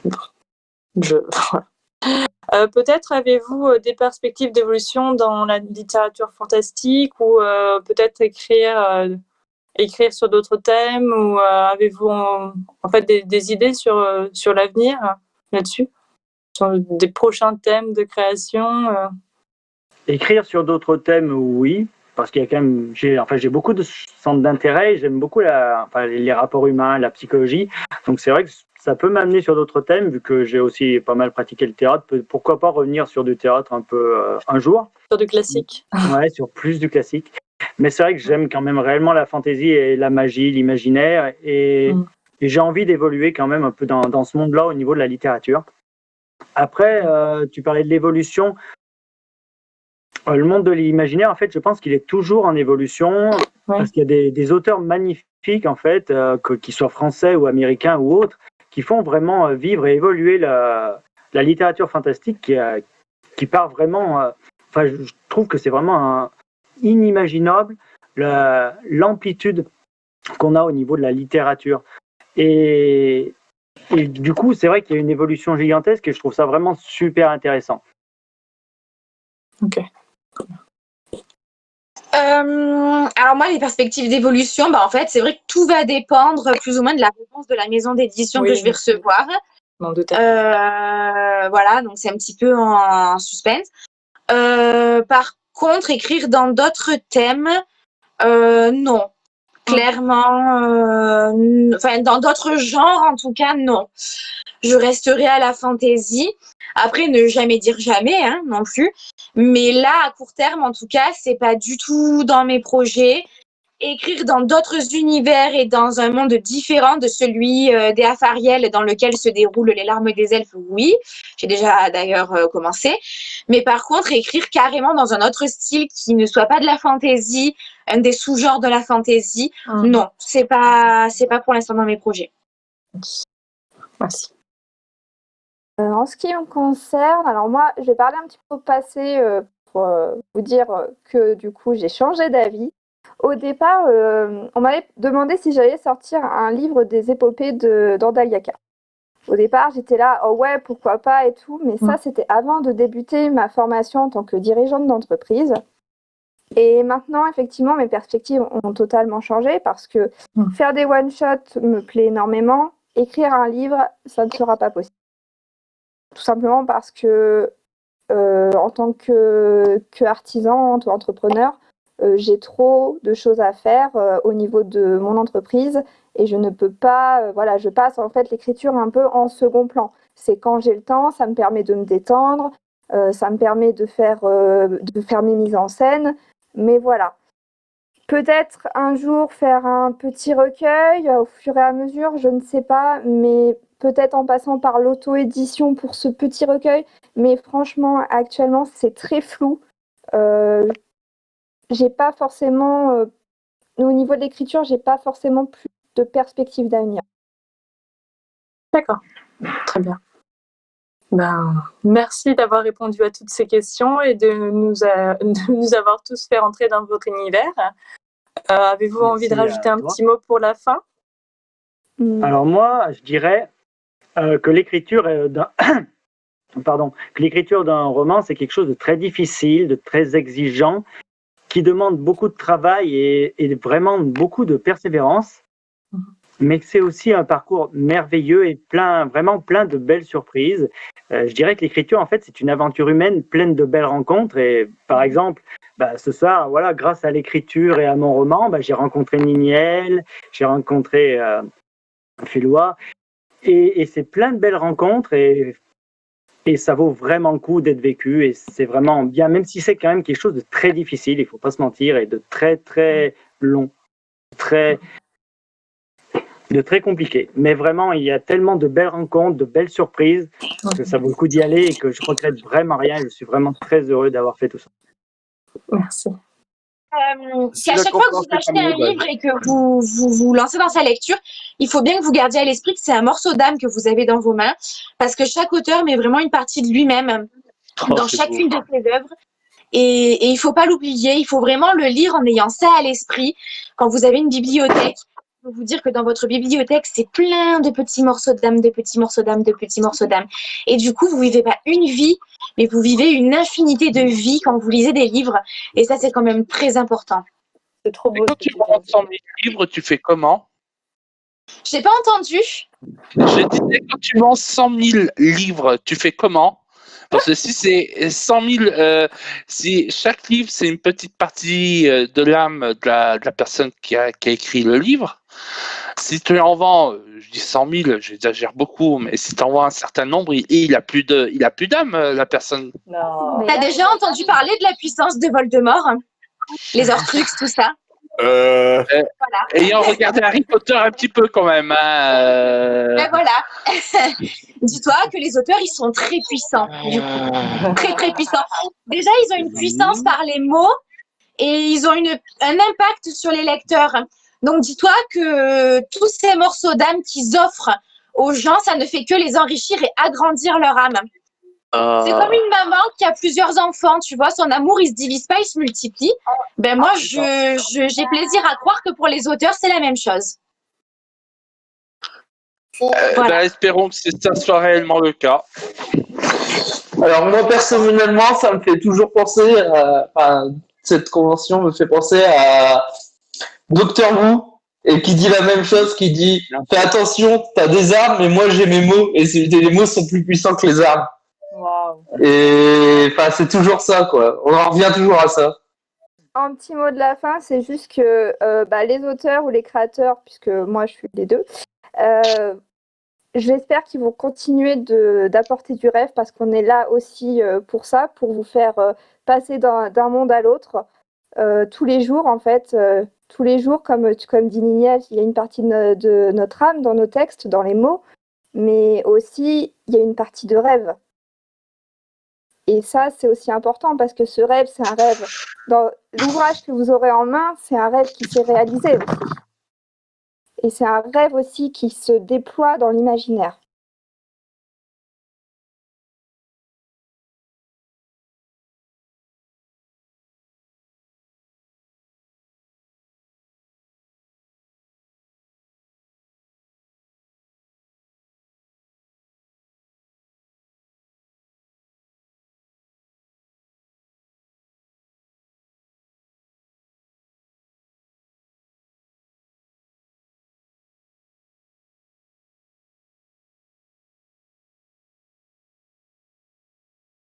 Peut-être avez-vous des perspectives d'évolution dans la littérature fantastique ou peut-être écrire sur d'autres thèmes ou avez-vous en fait des idées sur l'avenir là-dessus, sur des prochains thèmes de création Écrire sur d'autres thèmes, oui, parce qu'il y a quand même, j'ai beaucoup de centres d'intérêt, j'aime beaucoup les rapports humains, la psychologie, donc c'est vrai que ça peut m'amener sur d'autres thèmes, vu que j'ai aussi pas mal pratiqué le théâtre. Pourquoi pas revenir sur du théâtre un peu un jour. Sur du classique. Ouais, sur plus du classique. Mais c'est vrai que j'aime quand même réellement la fantaisie et la magie, l'imaginaire, et j'ai envie d'évoluer quand même un peu dans ce monde-là au niveau de la littérature. Après, tu parlais de l'évolution. Le monde de l'imaginaire, en fait, je pense qu'il est toujours en évolution, parce qu'il y a des auteurs magnifiques, en fait, qu'ils soient français ou américains ou autres, qui font vraiment vivre et évoluer la littérature fantastique qui part vraiment... je trouve que c'est vraiment inimaginable l'amplitude qu'on a au niveau de la littérature. Et du coup, c'est vrai qu'il y a une évolution gigantesque et je trouve ça vraiment super intéressant. Ok. Alors moi, les perspectives d'évolution, en fait, c'est vrai que tout va dépendre plus ou moins de la réponse de la maison d'édition que je vais recevoir. Voilà, donc c'est un petit peu en suspense. Par contre, écrire dans d'autres thèmes, non. Clairement, dans d'autres genres, en tout cas, non. Je resterai à la fantaisie. Après, ne jamais dire jamais, non plus. Mais là, à court terme, en tout cas, c'est pas du tout dans mes projets. Écrire dans d'autres univers et dans un monde différent de celui des Afariel dans lequel se déroulent les larmes des elfes, oui. J'ai déjà d'ailleurs commencé. Mais par contre, écrire carrément dans un autre style qui ne soit pas de la fantaisie, un des sous-genres de la fantaisie, non, c'est pas pour l'instant dans mes projets. Merci. En ce qui me concerne, alors moi, je vais parler un petit peu au passé pour vous dire que du coup, j'ai changé d'avis. Au départ, on m'avait demandé si j'allais sortir un livre des épopées d'Andaliaka. Au départ, j'étais là, oh ouais, pourquoi pas et tout, mais ça, c'était avant de débuter ma formation en tant que dirigeante d'entreprise. Et maintenant, effectivement, mes perspectives ont totalement changé parce que faire des one-shots me plaît énormément. Écrire un livre, ça ne sera pas possible. Tout simplement parce que, en tant qu'artisan, entrepreneur, j'ai trop de choses à faire au niveau de mon entreprise et je ne peux pas, je passe en fait l'écriture un peu en second plan. C'est quand j'ai le temps, ça me permet de me détendre, ça me permet de faire mes mises en scène, mais voilà. Peut-être un jour faire un petit recueil au fur et à mesure, je ne sais pas, mais peut-être en passant par l'auto-édition pour ce petit recueil, mais franchement, actuellement, c'est très flou. J'ai pas forcément, au niveau de l'écriture, j'ai pas forcément plus de perspectives d'avenir. D'accord, très bien. Merci d'avoir répondu à toutes ces questions et de nous avoir tous fait rentrer dans votre univers. Avez-vous envie de rajouter un petit mot pour la fin? Alors moi, je dirais que l'écriture que l'écriture d'un roman, c'est quelque chose de très difficile, de très exigeant, qui demande beaucoup de travail et vraiment beaucoup de persévérance. Mais c'est aussi un parcours merveilleux et vraiment plein de belles surprises. Je dirais que l'écriture, en fait, c'est une aventure humaine pleine de belles rencontres. Et par exemple, ce soir, voilà, grâce à l'écriture et à mon roman, j'ai rencontré Niniel, j'ai rencontré Félois. Et c'est plein de belles rencontres et ça vaut vraiment le coup d'être vécu. Et c'est vraiment bien, même si c'est quand même quelque chose de très difficile, il ne faut pas se mentir, et de très, très long, de très compliqué. Mais vraiment, il y a tellement de belles rencontres, de belles surprises, que ça vaut le coup d'y aller et que je regrette vraiment rien. Je suis vraiment très heureux d'avoir fait tout ça. Merci. Si à chaque fois que vous achetez un livre et que vous lancez dans sa lecture, il faut bien que vous gardiez à l'esprit que c'est un morceau d'âme que vous avez dans vos mains, parce que chaque auteur met vraiment une partie de lui-même dans chacune de ses œuvres. Et il ne faut pas l'oublier, il faut vraiment le lire en ayant ça à l'esprit. Quand vous avez une bibliothèque, je peux vous dire que dans votre bibliothèque, c'est plein de petits morceaux d'âme, de petits morceaux d'âme, de petits morceaux d'âme. Et du coup, vous ne vivez pas une vie, mais vous vivez une infinité de vies quand vous lisez des livres. Et ça, c'est quand même très important. C'est trop beau. Quand tu vends 100 000 livres, tu fais comment? Je n'ai pas entendu. Je disais, quand tu vends 100 000 livres, tu fais comment? Parce que si c'est 100 000, si chaque livre, c'est une petite partie de l'âme de la personne qui a écrit le livre, si tu en vends, je dis 100 000, j'exagère beaucoup, mais si tu en vends un certain nombre, il a plus d'âme, la personne. Non. T'as déjà entendu parler de la puissance de Voldemort? Les Horcruxes, tout ça? Voilà. Voilà. Ayant regardé Harry Potter un petit peu quand même. Ben voilà. Dis-toi que les auteurs, ils sont très puissants. Du coup. Très, très puissants. Déjà, ils ont une puissance par les mots et ils ont un impact sur les lecteurs. Donc, dis-toi que tous ces morceaux d'âme qu'ils offrent aux gens, ça ne fait que les enrichir et agrandir leur âme. C'est comme une maman qui a plusieurs enfants, tu vois, son amour, il se divise pas, il se multiplie. Ben moi, j'ai plaisir à croire que pour les auteurs, c'est la même chose. Voilà. Espérons que ça soit réellement le cas. Alors moi, personnellement, ça me fait toujours penser cette convention me fait penser à Docteur Who, et qui dit la même chose, qui dit « Fais attention, t'as des armes, mais moi j'ai mes mots, et les mots sont plus puissants que les armes. » Wow. Et c'est toujours ça, quoi. On en revient toujours à ça. Un petit mot de la fin, c'est juste que les auteurs ou les créateurs, puisque moi je suis les deux, j'espère qu'ils vont continuer d'apporter du rêve, parce qu'on est là aussi pour ça, pour vous faire passer d'un monde à l'autre tous les jours, en fait. Tous les jours, comme dit Niniel, il y a une partie de notre âme dans nos textes, dans les mots, mais aussi il y a une partie de rêve. Et ça, c'est aussi important, parce que ce rêve, c'est un rêve. Dans l'ouvrage que vous aurez en main, c'est un rêve qui s'est réalisé aussi. Et c'est un rêve aussi qui se déploie dans l'imaginaire.